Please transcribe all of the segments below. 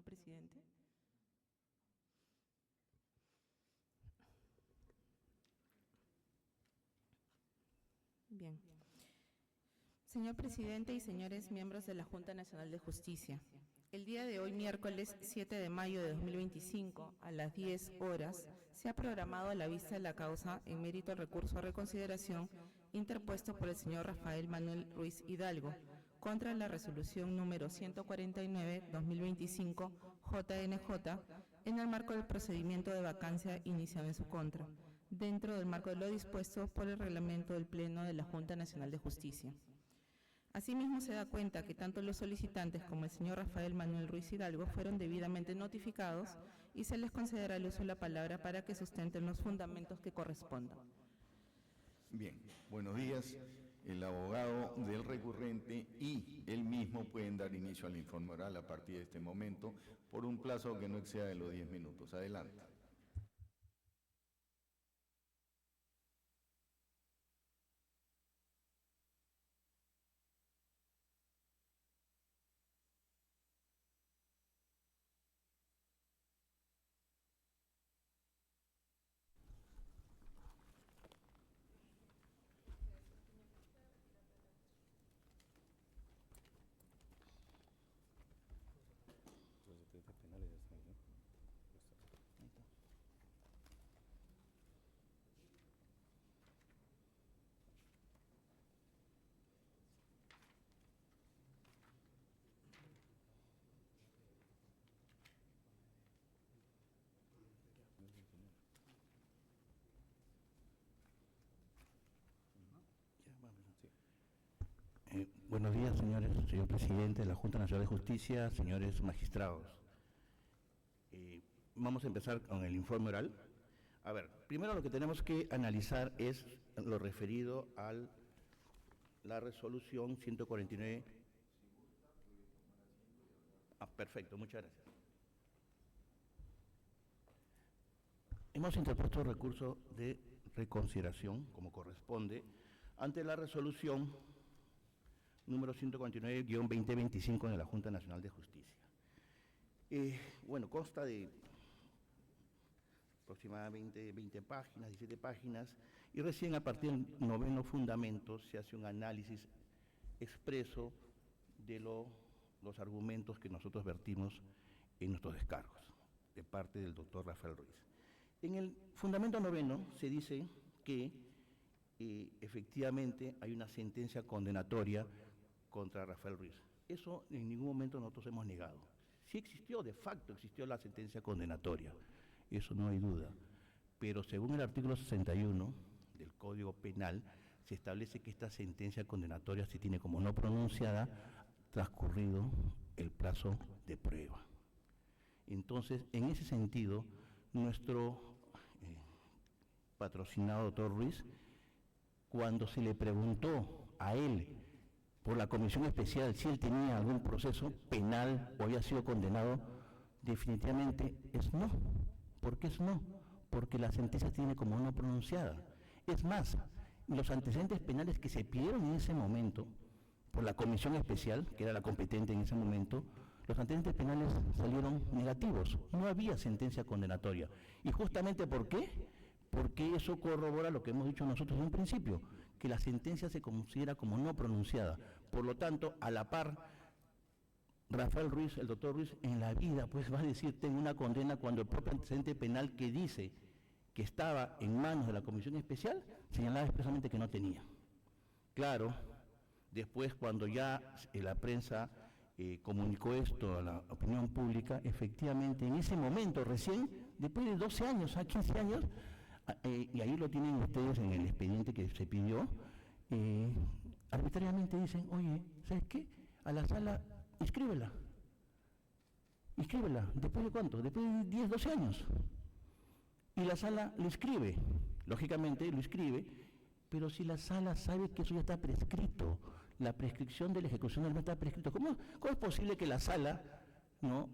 señor presidente. Bien. Señor presidente y señores miembros de la Junta Nacional de Justicia, el día de hoy, miércoles 7 de mayo de 2025, a las 10 horas, se ha programado la vista de la causa en mérito al recurso a reconsideración interpuesto por el señor Rafael Manuel Ruiz Hidalgo contra la resolución número 149-2025 JNJ en el marco del procedimiento de vacancia iniciado en su contra, dentro del marco de lo dispuesto por el reglamento del Pleno de la Junta Nacional de Justicia. Asimismo, se da cuenta que tanto los solicitantes como el señor Rafael Manuel Ruiz Hidalgo fueron debidamente notificados y se les concederá el uso de la palabra para que sustenten los fundamentos que correspondan. Bien, buenos días. El abogado del recurrente y él mismo pueden dar inicio al informe oral a partir de este momento por un plazo que no exceda de los 10 minutos. Adelante. Buenos días, señor presidente de la Junta Nacional de Justicia, señores magistrados. Vamos a empezar con el informe oral. A ver, primero lo que tenemos que analizar es lo referido a la resolución 149. Perfecto, muchas gracias. Hemos interpuesto recurso de reconsideración, como corresponde, ante la resolución número 149-2025 de la Junta Nacional de Justicia. Bueno, consta de aproximadamente 20 páginas, 17 páginas, y recién a partir del 9º fundamento se hace un análisis expreso de los argumentos que nosotros vertimos en nuestros descargos, de parte del doctor Rafael Ruiz. En el fundamento 9º se dice que efectivamente hay una sentencia condenatoria contra Rafael Ruiz. Eso en ningún momento nosotros hemos negado. Sí existió, de facto existió la sentencia condenatoria, eso no hay duda. Pero según el artículo 61 del Código Penal, se establece que esta sentencia condenatoria se tiene como no pronunciada transcurrido el plazo de prueba. Entonces, en ese sentido, nuestro patrocinado doctor Ruiz, cuando se le preguntó a él por la comisión especial si él tenía algún proceso penal o había sido condenado, definitivamente es no. ¿Por qué es no? Porque la sentencia tiene como no pronunciada. Es más, los antecedentes penales que se pidieron en ese momento por la comisión especial, que era la competente en ese momento, los antecedentes penales salieron negativos. No había sentencia condenatoria. ¿Y justamente por qué? Porque eso corrobora lo que hemos dicho nosotros en un principio, que la sentencia se considera como no pronunciada. Por lo tanto, a la par, Rafael Ruiz, el doctor Ruiz, en la vida pues va a decir tengo una condena cuando el propio antecedente penal que dice que estaba en manos de la comisión especial señalaba expresamente que no tenía. Claro, después cuando ya la prensa comunicó esto a la opinión pública, efectivamente en ese momento recién, después de 12 años, a 15 años, y ahí lo tienen ustedes en el expediente que se pidió, arbitrariamente dicen, oye, ¿sabes qué? A la sala, inscríbela, ¿después de cuánto? Después de 10, 12 años. Y la sala lo inscribe, lógicamente lo inscribe, pero si la sala sabe que eso ya está prescrito, la prescripción de la ejecución del está prescrito, ¿cómo es posible que la sala no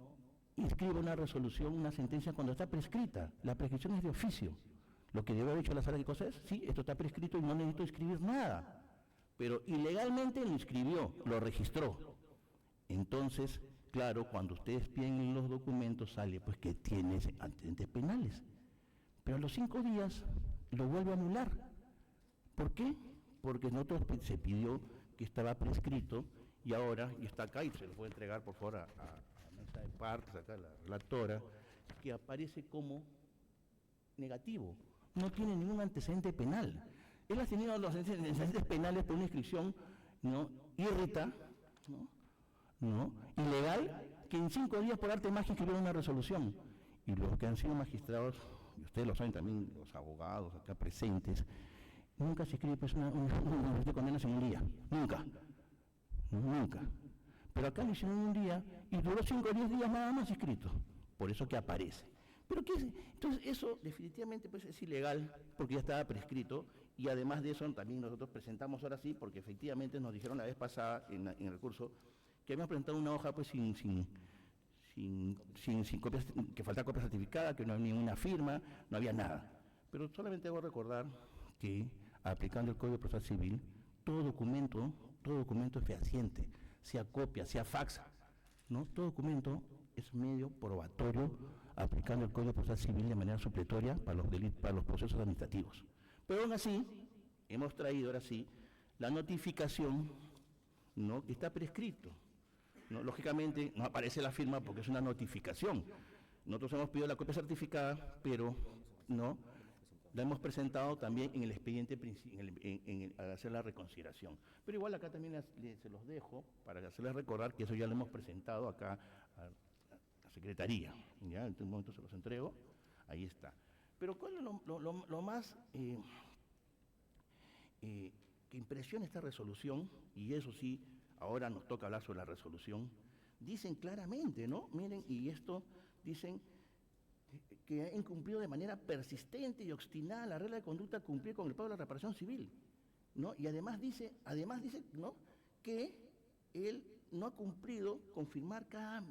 inscriba una resolución, una sentencia cuando está prescrita? La prescripción es de oficio. Lo que debe haber hecho la sala, ¿qué cosa es? Sí, esto está prescrito y no necesito escribir nada. Pero ilegalmente lo inscribió, lo registró. Entonces, claro, cuando ustedes piden los documentos sale pues que tiene antecedentes penales. Pero a los 5 días lo vuelve a anular. ¿Por qué? Porque nosotros se pidió que estaba prescrito y ahora, y está acá, y se lo puede entregar por favor a mesa de partes, acá la relatora, que aparece como negativo. No tiene ningún antecedente penal. Él ha tenido los antecedentes penales por una inscripción, ¿no?, irrita, ¿no?, ilegal, que en 5 días por arte de magia escribieron una resolución. Y los que han sido magistrados, y ustedes lo saben también, los abogados acá presentes, nunca se escribe pues, una de condenas en un día, nunca. Pero acá lo hicieron en un día y duró 5 o 10 días nada más escrito, por eso que aparece. Pero ¿qué es? Entonces eso definitivamente pues, es ilegal porque ya estaba prescrito y además de eso también nosotros presentamos ahora sí, porque efectivamente nos dijeron la vez pasada en el recurso que habíamos presentado una hoja pues sin copias, que faltaba copia certificada, que no había ninguna firma, no había nada. Pero solamente debo recordar que aplicando el Código Procesal Civil, todo documento es fehaciente, sea copia, sea fax, ¿no? Todo documento es medio probatorio aplicando el Código Procesal Civil de manera supletoria para los procesos administrativos. Pero aún así, hemos traído ahora sí la notificación, ¿no?, que está prescrito, ¿no? Lógicamente no aparece la firma porque es una notificación. Nosotros hemos pedido la copia certificada, pero no la hemos presentado también en el expediente al hacer la reconsideración. Pero igual acá también se los dejo para hacerles recordar que eso ya lo hemos presentado acá a la Secretaría. Ya, en un momento se los entrego, ahí está. Pero ¿cuál es lo más que impresiona esta resolución? Y eso sí, ahora nos toca hablar sobre la resolución. Dicen claramente, ¿no? Miren, y esto dicen que ha incumplido de manera persistente y obstinada la regla de conducta a cumplir con el pago de la reparación civil, ¿no? Y además dice, ¿no?, que él no ha cumplido con firmar cada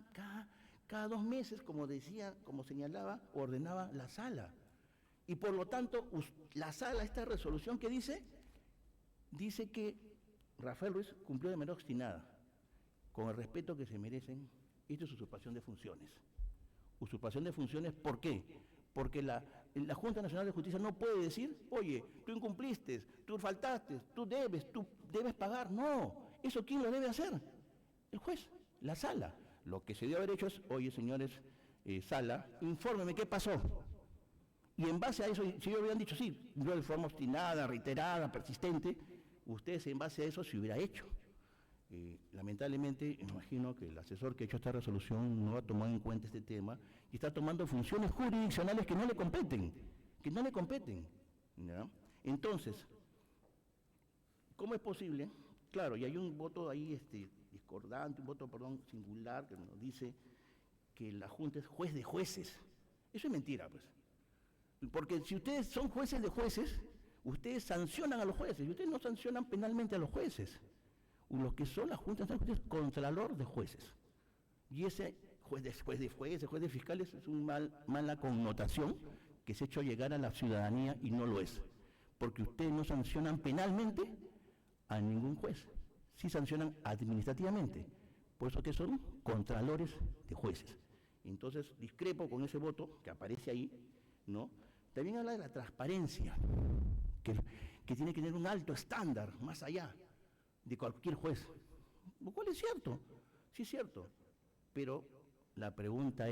2 meses, como decía, como señalaba, ordenaba la sala. Y por lo tanto, la sala, esta resolución que dice que Rafael Ruiz cumplió de manera obstinada, con el respeto que se merecen. Esto es usurpación de funciones. Usurpación de funciones, ¿por qué? Porque la Junta Nacional de Justicia no puede decir, oye, tú incumpliste, tú faltaste, tú debes pagar. No, ¿eso quién lo debe hacer? El juez, la sala. Lo que se debe haber hecho es, oye, señores, sala, infórmeme qué pasó. Y en base a eso, si ellos hubieran dicho, sí, yo de forma obstinada, reiterada, persistente, ustedes en base a eso se hubiera hecho. Lamentablemente, imagino que el asesor que ha hecho esta resolución no ha tomado en cuenta este tema y está tomando funciones jurisdiccionales que no le competen, ¿ya? Entonces, ¿cómo es posible? Claro, y hay un voto ahí discordante, singular, que nos dice que la Junta es juez de jueces. Eso es mentira, pues. Porque si ustedes son jueces de jueces, ustedes sancionan a los jueces y ustedes no sancionan penalmente a los jueces. Lo que son las juntas de jueces, contralor de jueces. Y ese juez de fiscales es una mala connotación que se ha hecho llegar a la ciudadanía y no lo es. Porque ustedes no sancionan penalmente a ningún juez, sí sancionan administrativamente. Por eso que son contralores de jueces. Entonces, discrepo con ese voto que aparece ahí, ¿no? También habla de la transparencia, que tiene que tener un alto estándar, más allá de cualquier juez, lo cual es cierto, sí es cierto, pero la pregunta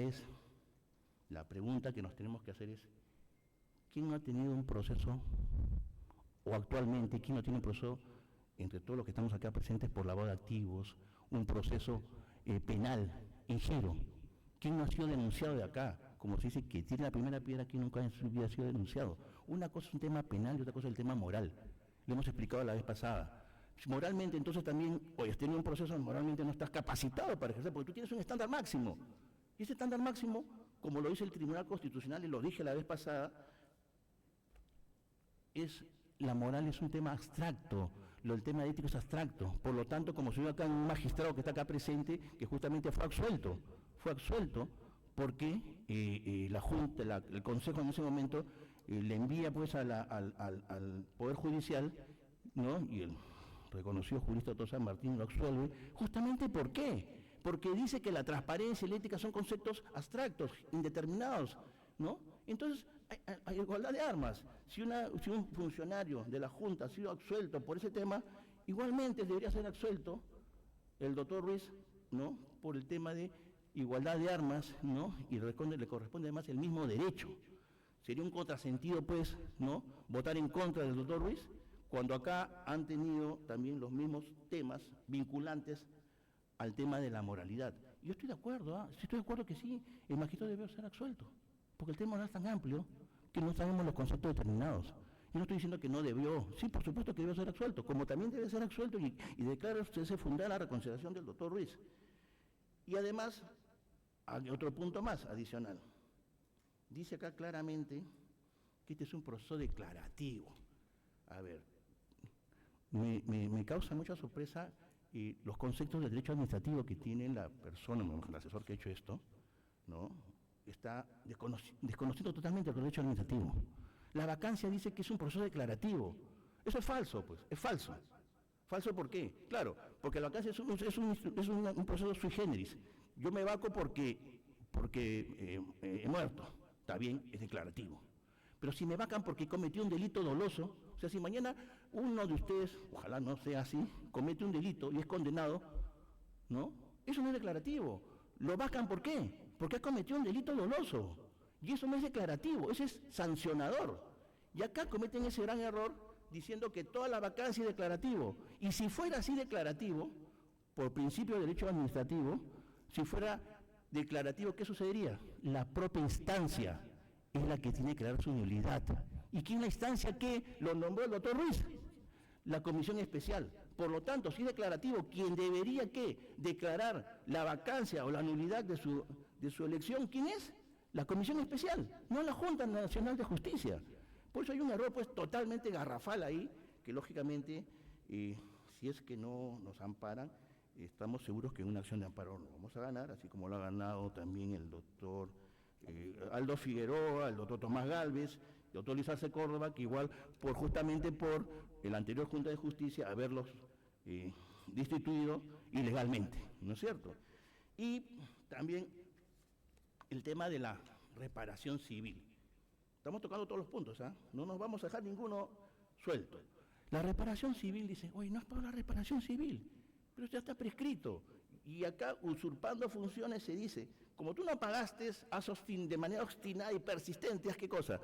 que nos tenemos que hacer es, ¿quién no ha tenido un proceso, o actualmente, quién no tiene un proceso, entre todos los que estamos acá presentes por lavado de activos, un proceso penal en giro? ¿Quién no ha sido denunciado de acá? Como se dice, que tiene la primera piedra, quien nunca en su vida ha sido denunciado. Una cosa es un tema penal y otra cosa es el tema moral. Lo hemos explicado la vez pasada. Moralmente, entonces también, oye, has tenido un proceso, moralmente no estás capacitado para ejercer, porque tú tienes un estándar máximo. Y ese estándar máximo, como lo dice el Tribunal Constitucional, y lo dije la vez pasada, la moral es un tema abstracto, el tema ético es abstracto. Por lo tanto, como se ve acá un magistrado que está acá presente, que justamente fue absuelto porque la Junta, el Consejo en ese momento, le envía pues al Poder Judicial, ¿no? Y el reconocido jurista Otto San Martín lo absuelve, justamente ¿por qué? porque dice que la transparencia y la ética son conceptos abstractos, indeterminados, ¿no? Entonces, hay igualdad de armas. Si un funcionario de la Junta ha sido absuelto por ese tema, igualmente debería ser absuelto el doctor Ruiz, ¿no?, por el tema de igualdad de armas, ¿no?, y le corresponde además el mismo derecho. Sería un contrasentido, pues, ¿no?, votar en contra del doctor Ruiz, cuando acá han tenido también los mismos temas vinculantes al tema de la moralidad. Yo estoy de acuerdo, sí estoy de acuerdo que sí, el magistrado debe ser absuelto, porque el tema no es tan amplio que no sabemos los conceptos determinados. Yo no estoy diciendo que no debió, sí, por supuesto que debió ser absuelto, como también debe ser absuelto y declara usted se fundar la reconciliación del doctor Ruiz. Y además, hay otro punto más adicional. Dice acá claramente que este es un proceso declarativo. A ver, me causa mucha sorpresa los conceptos del derecho administrativo que tiene la persona, el asesor que ha hecho esto, ¿no? Está desconociendo totalmente el derecho administrativo. La vacancia dice que es un proceso declarativo. Eso es falso, pues, es falso. ¿Falso por qué? Claro, porque la vacancia es un proceso sui generis. Yo me vaco porque he muerto. Está bien, es declarativo. Pero si me vacan porque cometí un delito doloso, o sea, si mañana uno de ustedes, ojalá no sea así, comete un delito y es condenado, ¿no? Eso no es declarativo. ¿Lo vacan por qué? Porque ha cometido un delito doloso. Y eso no es declarativo, eso es sancionador. Y acá cometen ese gran error diciendo que toda la vacancia es declarativo. Y si fuera así declarativo, por principio de derecho administrativo, si fuera declarativo, ¿qué sucedería? La propia instancia es la que tiene que dar su nulidad. ¿Y quién es la instancia que lo nombró el doctor Ruiz? La comisión especial. Por lo tanto, si es declarativo, quien debería ¿qué? Declarar la vacancia o la nulidad de su elección, ¿quién es? La comisión especial, no la Junta Nacional de Justicia. Por eso hay un error pues totalmente garrafal ahí, que lógicamente, si es que no nos amparan, estamos seguros que en una acción de amparo lo vamos a ganar, así como lo ha ganado también el doctor Aldo Figueroa, el doctor Tomás Gálvez, el doctor Luis Arce Córdoba, que igual justamente por el anterior Junta de Justicia haberlos destituido ilegalmente, ¿no es cierto? Y también el tema de la reparación civil. Estamos tocando todos los puntos, ¿ah? No nos vamos a dejar ninguno suelto. La reparación civil dice, oye, no has pagado la reparación civil, pero ya está prescrito. Y acá, usurpando funciones, se dice, como tú no pagaste, de manera obstinada y persistente, ¿qué cosa?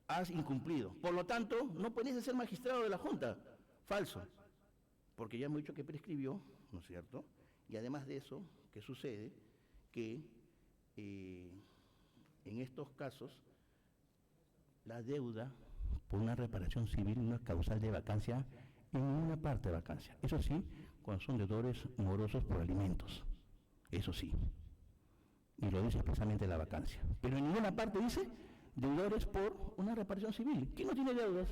Has incumplido. Por lo tanto, no puedes ser magistrado de la Junta. Falso. Porque ya hemos dicho que prescribió, ¿no es cierto? Y además de eso, ¿qué sucede? Que en estos casos, la deuda por una reparación civil no es causal de vacancia en ninguna parte de vacancia. Eso sí, cuando son deudores morosos por alimentos. Eso sí. Y lo dice expresamente la vacancia. Pero en ninguna parte dice deudores por una reparación civil. ¿Quién no tiene deudas?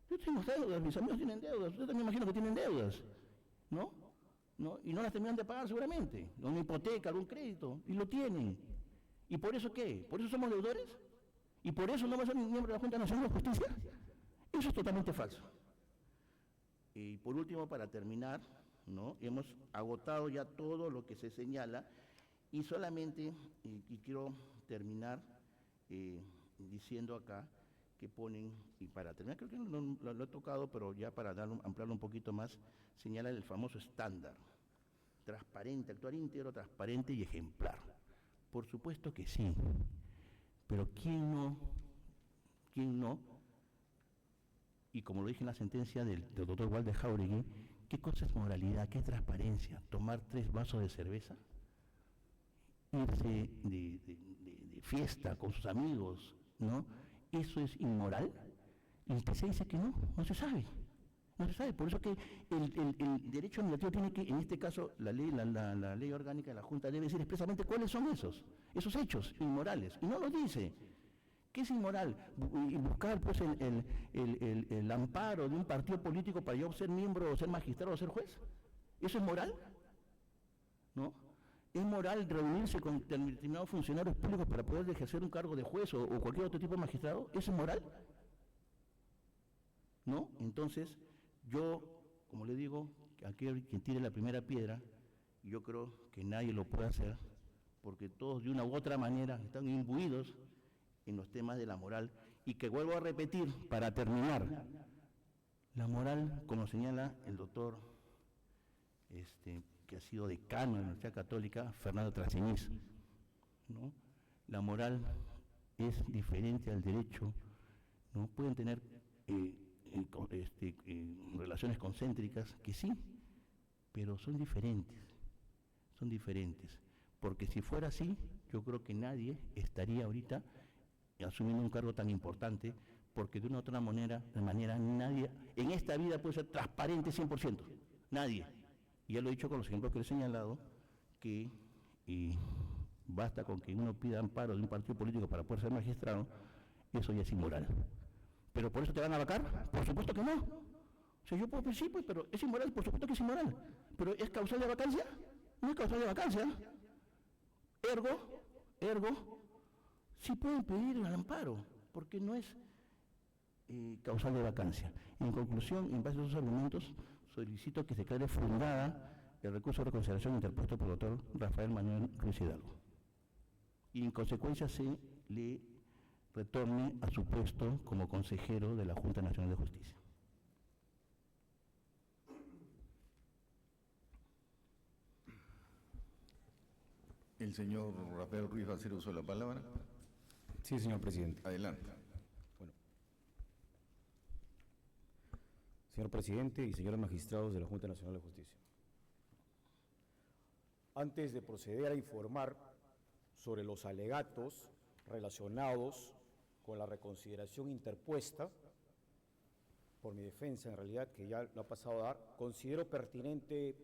Yo tengo deudas, mis amigos tienen deudas, yo también imagino que tienen deudas, ¿no? Y no las terminan de pagar seguramente, una hipoteca, algún crédito, y lo tienen. ¿Y por eso qué? ¿Por eso somos deudores? ¿Y por eso no va a ser miembro de la Junta Nacional de Justicia? Eso es totalmente falso. Y por último, para terminar, ¿no? Hemos agotado ya todo lo que se señala y solamente, y quiero terminar diciendo acá que ponen, y para terminar, creo que lo he tocado, pero ya para ampliarlo un poquito más, señala el famoso estándar. Transparente, actuar íntegro, transparente y ejemplar. Por supuesto que sí, pero ¿quién no? Y como lo dije en la sentencia del doctor Walde Jáuregui, ¿qué cosa es moralidad? ¿Qué es transparencia? ¿Tomar 3 vasos de cerveza? ¿Irse de fiesta con sus amigos? ¿No? ¿Eso es inmoral? Y el TC dice que no se sabe. No se sabe, por eso que el derecho administrativo tiene que, en este caso, la ley orgánica de la Junta debe decir expresamente cuáles son esos hechos inmorales, y no lo dice. ¿Qué es inmoral? Y buscar pues el amparo de un partido político para yo ser miembro, o ser magistrado, o ser juez. ¿Eso es moral? ¿No? ¿Es moral reunirse con determinados funcionarios públicos para poder ejercer un cargo de juez o cualquier otro tipo de magistrado? ¿Eso es moral? ¿No? Entonces, yo, como le digo, aquel quien tire la primera piedra yo creo que nadie lo puede hacer, porque todos de una u otra manera están imbuidos en los temas de la moral, y que vuelvo a repetir, para terminar, la moral, como señala el doctor que ha sido decano de la Universidad Católica, Fernando Traseniz, ¿no? La moral es diferente al derecho, ¿no? Pueden tener relaciones concéntricas, que sí, pero son diferentes, porque si fuera así, yo creo que nadie estaría ahorita asumiendo un cargo tan importante, porque de una u otra manera nadie en esta vida puede ser transparente 100%, nadie. Y ya lo he dicho con los ejemplos que le he señalado, que basta con que uno pida amparo de un partido político para poder ser magistrado, eso ya es inmoral. ¿Pero por eso te van a vacar? Por supuesto que no. O sea, yo puedo decir, sí, pues, pero es inmoral, por supuesto que es inmoral. ¿Pero es causal de vacancia? No es causal de vacancia. Ergo, sí pueden pedir el amparo, porque no es causal de vacancia. En conclusión, en base a esos argumentos, solicito que se declare fundada el recurso de reconsideración interpuesto por el doctor Rafael Manuel Ruiz Hidalgo. Y en consecuencia se le retorne a su puesto como consejero de la Junta Nacional de Justicia. El señor Rafael Ruiz va a hacer uso de la palabra. Sí, señor presidente. Adelante. Bueno. Señor presidente y señores magistrados de la Junta Nacional de Justicia. Antes de proceder a informar sobre los alegatos relacionados con la reconsideración interpuesta por mi defensa, en realidad, que ya lo ha pasado a dar, considero pertinente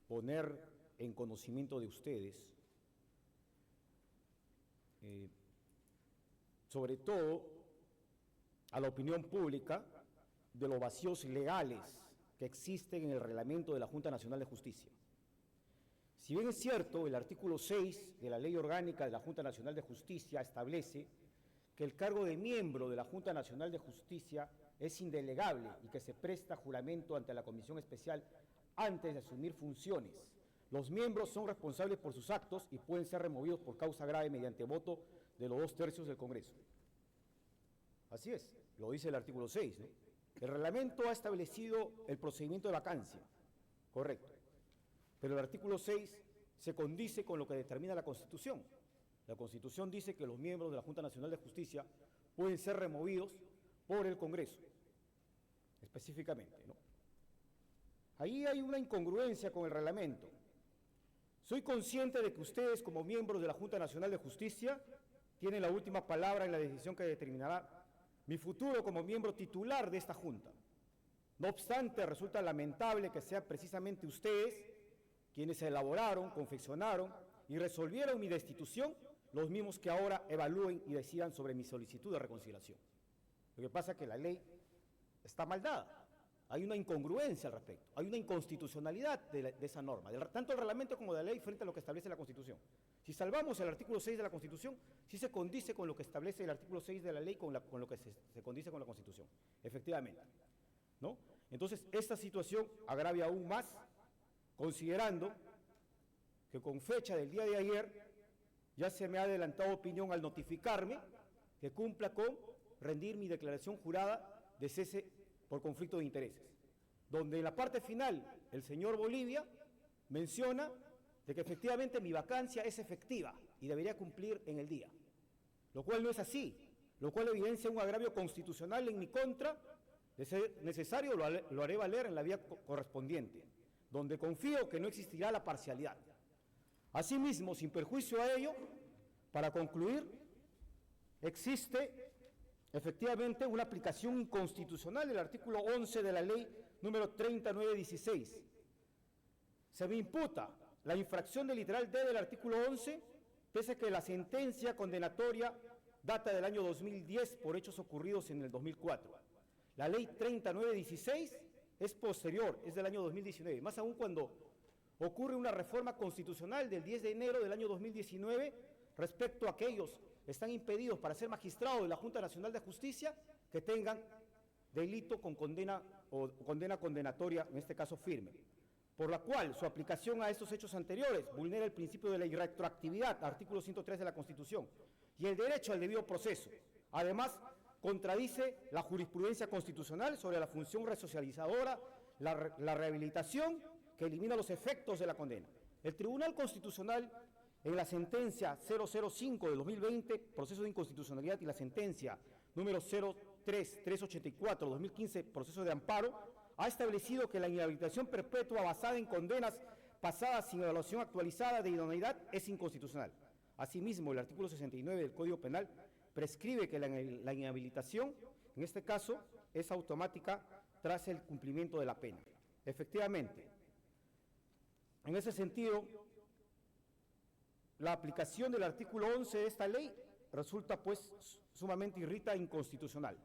poner en conocimiento de ustedes, sobre todo a la opinión pública, de los vacíos legales que existen en el reglamento de la Junta Nacional de Justicia. Si bien es cierto, el artículo 6 de la Ley Orgánica de la Junta Nacional de Justicia establece que el cargo de miembro de la Junta Nacional de Justicia es indelegable y que se presta juramento ante la Comisión Especial antes de asumir funciones. Los miembros son responsables por sus actos y pueden ser removidos por causa grave mediante voto de los 2/3 del Congreso. Así es, lo dice el artículo 6, ¿no? El reglamento ha establecido el procedimiento de vacancia, correcto, pero el artículo 6 se condice con lo que determina la Constitución. La Constitución dice que los miembros de la Junta Nacional de Justicia pueden ser removidos por el Congreso, específicamente, ¿no? Ahí hay una incongruencia con el reglamento. Soy consciente de que ustedes, como miembros de la Junta Nacional de Justicia, tienen la última palabra en la decisión que determinará mi futuro como miembro titular de esta Junta. No obstante, resulta lamentable que sean precisamente ustedes quienes elaboraron, confeccionaron y resolvieron mi destitución, los mismos que ahora evalúen y decidan sobre mi solicitud de reconsideración. Lo que pasa es que la ley está mal dada. Hay una incongruencia al respecto, hay una inconstitucionalidad de esa norma, tanto el reglamento como de la ley frente a lo que establece la Constitución. Si salvamos el artículo 6 de la Constitución, sí se condice con lo que establece el artículo 6 de la ley, con lo que se condice con la Constitución, efectivamente, ¿no? Entonces, esta situación agravia aún más, considerando que con fecha del día de ayer ya se me ha adelantado opinión al notificarme que cumpla con rendir mi declaración jurada de cese por conflicto de intereses, donde en la parte final el señor Bolivia menciona de que efectivamente mi vacancia es efectiva y debería cumplir en el día, lo cual no es así, lo cual evidencia un agravio constitucional en mi contra. De ser necesario lo haré valer en la vía correspondiente, donde confío que no existirá la parcialidad. Asimismo, sin perjuicio a ello, para concluir, existe efectivamente una aplicación inconstitucional del artículo 11 de la ley número 3916. Se me imputa la infracción del literal D del artículo 11, pese a que la sentencia condenatoria data del año 2010 por hechos ocurridos en el 2004. La ley 3916 es posterior, es del año 2019, más aún cuando ocurre una reforma constitucional del 10 de enero del año 2019 respecto a aquellos que están impedidos para ser magistrados de la Junta Nacional de Justicia que tengan delito con condena o condena condenatoria, en este caso firme. por la cual su aplicación a estos hechos anteriores vulnera el principio de la irretroactividad, artículo 103 de la Constitución, y el derecho al debido proceso. Además, contradice la jurisprudencia constitucional sobre la función resocializadora, la rehabilitación que elimina los efectos de la condena. El Tribunal Constitucional, en la sentencia 005 de 2020, proceso de inconstitucionalidad, y la sentencia número 03384 de 2015, proceso de amparo, ha establecido que la inhabilitación perpetua basada en condenas pasadas sin evaluación actualizada de idoneidad es inconstitucional. Asimismo, el artículo 69 del Código Penal prescribe que la inhabilitación, en este caso, es automática tras el cumplimiento de la pena. Efectivamente, en ese sentido, la aplicación del artículo 11 de esta ley resulta, pues, sumamente inconstitucional.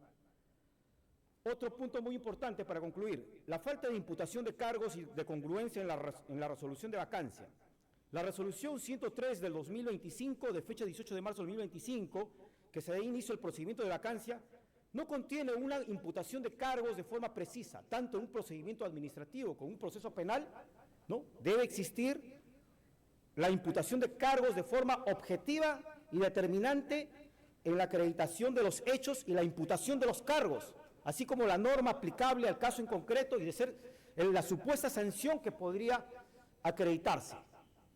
Otro punto muy importante para concluir, la falta de imputación de cargos y de congruencia en la resolución de vacancia. La resolución 103 del 2025, de fecha 18 de marzo del 2025, que se da inicio al procedimiento de vacancia, no contiene una imputación de cargos de forma precisa, tanto en un procedimiento administrativo como en un proceso penal, ¿no? Debe existir la imputación de cargos de forma objetiva y determinante en la acreditación de los hechos y la imputación de los cargos, así como la norma aplicable al caso en concreto y de ser la supuesta sanción que podría acreditarse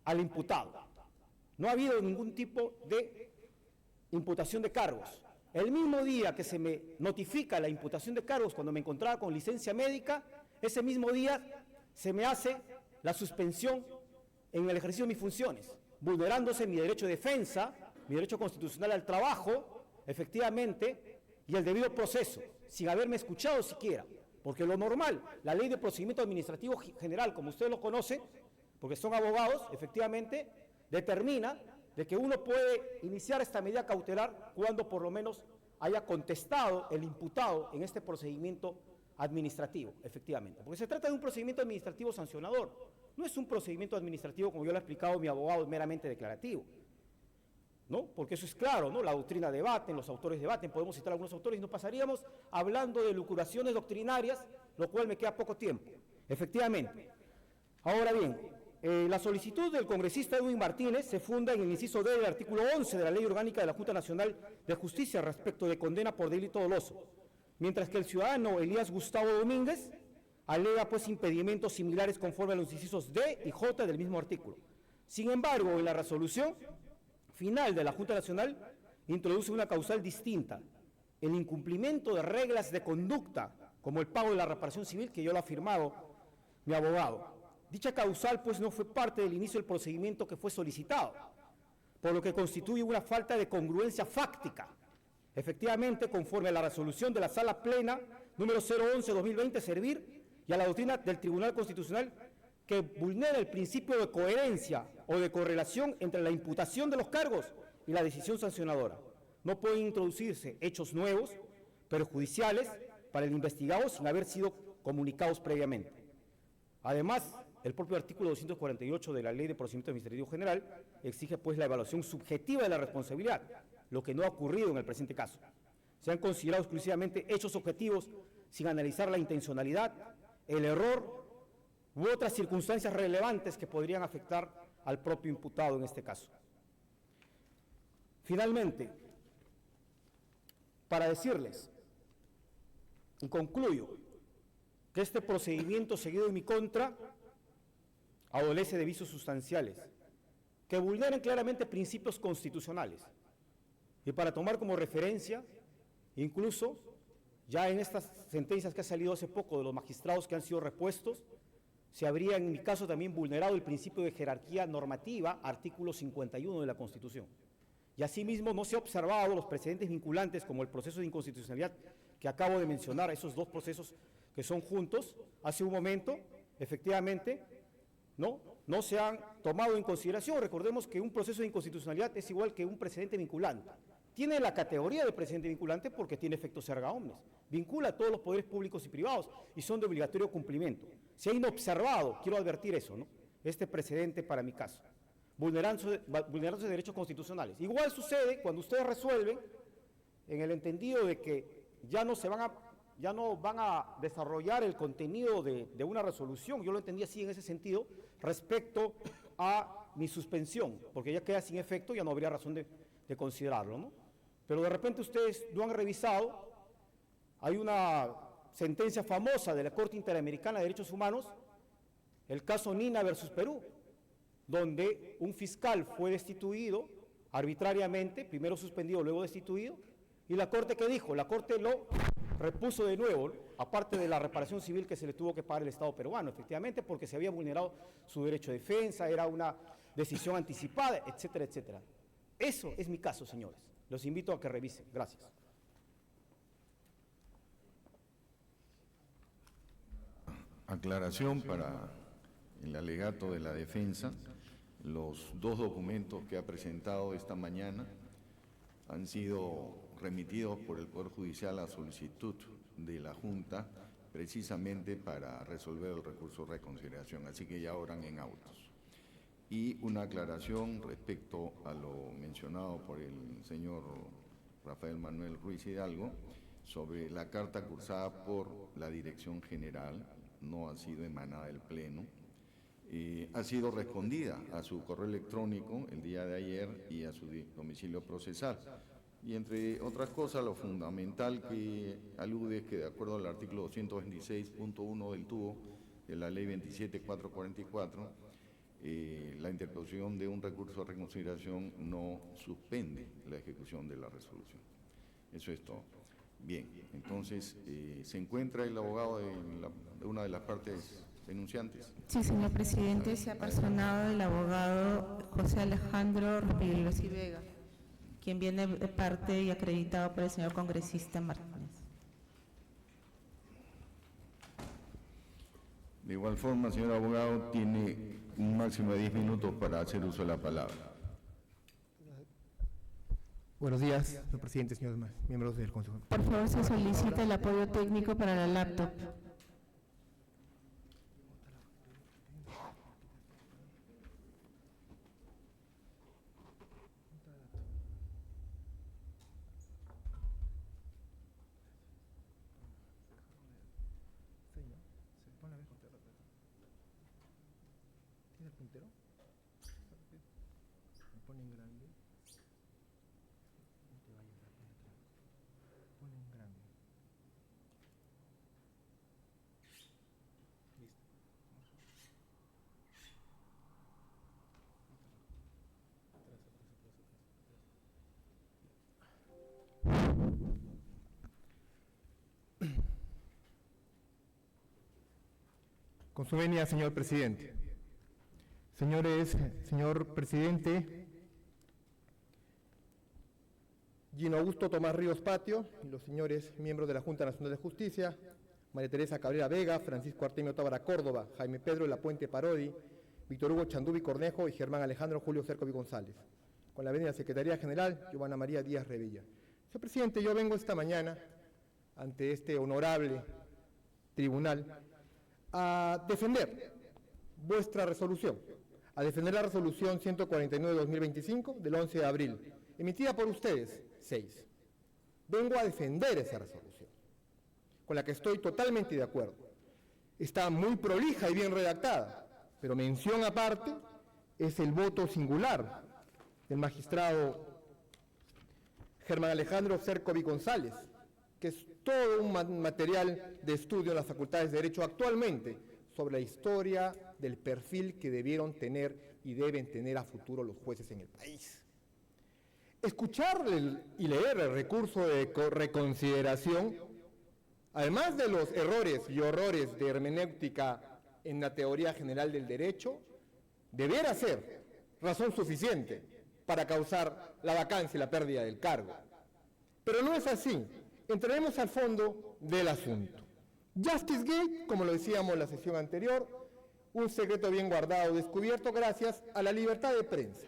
al imputado. No ha habido ningún tipo de imputación de cargos. El mismo día que se me notifica la imputación de cargos, cuando me encontraba con licencia médica, ese mismo día se me hace la suspensión en el ejercicio de mis funciones, vulnerándose mi derecho de defensa, mi derecho constitucional al trabajo, efectivamente, y el debido proceso, sin haberme escuchado siquiera, porque lo normal, la Ley de Procedimiento Administrativo General, como ustedes lo conocen, porque son abogados, efectivamente, determina de que uno puede iniciar esta medida cautelar cuando por lo menos haya contestado el imputado en este procedimiento administrativo, efectivamente, porque se trata de un procedimiento administrativo sancionador, no es un procedimiento administrativo, como yo lo ha explicado mi abogado, meramente declarativo, ¿no? Porque eso es claro, ¿no? La doctrina debaten, los autores debaten, podemos citar algunos autores y nos pasaríamos hablando de lucubraciones doctrinarias, lo cual me queda poco tiempo, efectivamente. Ahora bien, la solicitud del congresista Edwin Martínez se funda en el inciso D del artículo 11 de la Ley Orgánica de la Junta Nacional de Justicia respecto de condena por delito doloso, mientras que el ciudadano Elías Gustavo Domínguez alega pues impedimentos similares conforme a los incisos D y J del mismo artículo. Sin embargo, en la resolución final de la Junta Nacional introduce una causal distinta, el incumplimiento de reglas de conducta, como el pago de la reparación civil, que yo lo ha firmado mi abogado. Dicha causal pues no fue parte del inicio del procedimiento que fue solicitado, por lo que constituye una falta de congruencia fáctica. Efectivamente, conforme a la resolución de la Sala Plena número 011-2020, servir y a la doctrina del Tribunal Constitucional que vulnera el principio de coherencia o de correlación entre la imputación de los cargos y la decisión sancionadora. No pueden introducirse hechos nuevos, perjudiciales para el investigado sin haber sido comunicados previamente. Además, el propio artículo 248 de la Ley de Procedimiento Administrativo General exige pues la evaluación subjetiva de la responsabilidad, lo que no ha ocurrido en el presente caso. Se han considerado exclusivamente hechos objetivos sin analizar la intencionalidad, el error u otras circunstancias relevantes que podrían afectar al propio imputado en este caso. Finalmente, para decirles, y concluyo, que este procedimiento seguido en mi contra adolece de vicios sustanciales que vulneran claramente principios constitucionales. Y para tomar como referencia, incluso ya en estas sentencias que ha salido hace poco de los magistrados que han sido repuestos, se habría en mi caso también vulnerado el principio de jerarquía normativa, artículo 51 de la Constitución. Y asimismo no se ha observado los precedentes vinculantes como el proceso de inconstitucionalidad que acabo de mencionar, esos dos procesos que son juntos, hace un momento, efectivamente, no se han tomado en consideración. Recordemos que un proceso de inconstitucionalidad es igual que un precedente vinculante. Tiene la categoría de precedente vinculante porque tiene efectos erga omnes. Vincula a todos los poderes públicos y privados y son de obligatorio cumplimiento. Se ha inobservado, quiero advertir eso, ¿no? Este precedente para mi caso, vulnerándose derechos constitucionales. Igual sucede cuando ustedes resuelven en el entendido de que ya no se van a ya no van a desarrollar el contenido de una resolución. Yo lo entendí así en ese sentido respecto a mi suspensión, porque ya queda sin efecto, ya no habría razón de considerarlo, ¿no? Pero de repente ustedes no han revisado, hay una sentencia famosa de la Corte Interamericana de Derechos Humanos, el caso Nina versus Perú, donde un fiscal fue destituido arbitrariamente, primero suspendido, luego destituido, y la Corte, ¿qué dijo? La Corte lo repuso de nuevo, aparte de la reparación civil que se le tuvo que pagar el Estado peruano, efectivamente, porque se había vulnerado su derecho de defensa, era una decisión anticipada, etcétera, etcétera. Eso es mi caso, señores. Los invito a que revisen. Gracias. Aclaración para el alegato de la defensa. Los dos documentos que ha presentado esta mañana han sido remitidos por el Poder Judicial a solicitud de la Junta, precisamente para resolver el recurso de reconsideración, así que ya oran en autos. Y una aclaración respecto a lo mencionado por el señor Rafael Manuel Ruiz Hidalgo sobre la carta cursada por la Dirección General, no ha sido emanada del Pleno, ha sido respondida a su correo electrónico el día de ayer y a su domicilio procesal. Y entre otras cosas, lo fundamental que alude es que de acuerdo al artículo 226.1 del TUO de la Ley 27444, la interposición de un recurso de reconsideración no suspende la ejecución de la resolución. Eso es todo. Bien, entonces, ¿se encuentra el abogado de una de las partes denunciantes? Sí, señor presidente, se ha personado el abogado José Alejandro Riveros y Vega, quien viene de parte y acreditado por el señor congresista Martínez. De igual forma, señor abogado, tiene un máximo de 10 minutos para hacer uso de la palabra. Buenos días, señor presidente, señores miembros del Consejo. Por favor, se solicita el apoyo técnico para la laptop. ¿Tiene el puntero? Me pone en grande. No te vayas a poner atrás. Pone en grande. Listo. Con su venia, señor presidente. Señor presidente, Gino Augusto Tomás Ríos Patio y los señores miembros de la Junta Nacional de Justicia, María Teresa Cabrera Vega, Francisco Artemio Tábara Córdoba, Jaime Pedro de la Puente Parodi, Víctor Hugo Chandubi Cornejo y Germán Alejandro Julio Cercovi González. Con la venia de la Secretaría General, Giovanna María Díaz Revilla. Señor presidente, yo vengo esta mañana ante este honorable tribunal a defender vuestra resolución, a defender la resolución 149-2025 del 11 de abril, emitida por ustedes, 6. Vengo a defender esa resolución, con la que estoy totalmente de acuerdo. Está muy prolija y bien redactada, pero mención aparte es el voto singular del magistrado Germán Alejandro Cercovi González, que es todo un material de estudio en las facultades de Derecho actualmente sobre la historia del perfil que debieron tener y deben tener a futuro los jueces en el país. Escuchar y leer el recurso de reconsideración, además de los errores y horrores de hermenéutica en la teoría general del derecho, debiera ser razón suficiente para causar la vacancia y la pérdida del cargo. Pero no es así. Entraremos al fondo del asunto. Justice Gate, como lo decíamos en la sesión anterior, un secreto bien guardado, descubierto gracias a la libertad de prensa.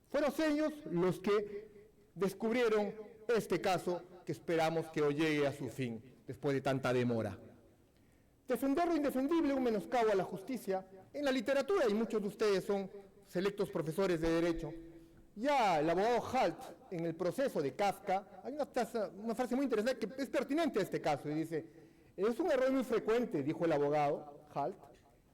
Fueron ellos los que descubrieron este caso que esperamos que hoy llegue a su fin, después de tanta demora. Defender lo indefendible, un menoscabo a la justicia. En la literatura, y muchos de ustedes son selectos profesores de Derecho, Ya el abogado Halt, en el proceso de Kafka, hay una frase muy interesante que es pertinente a este caso, y dice: es un error muy frecuente, dijo el abogado Halt,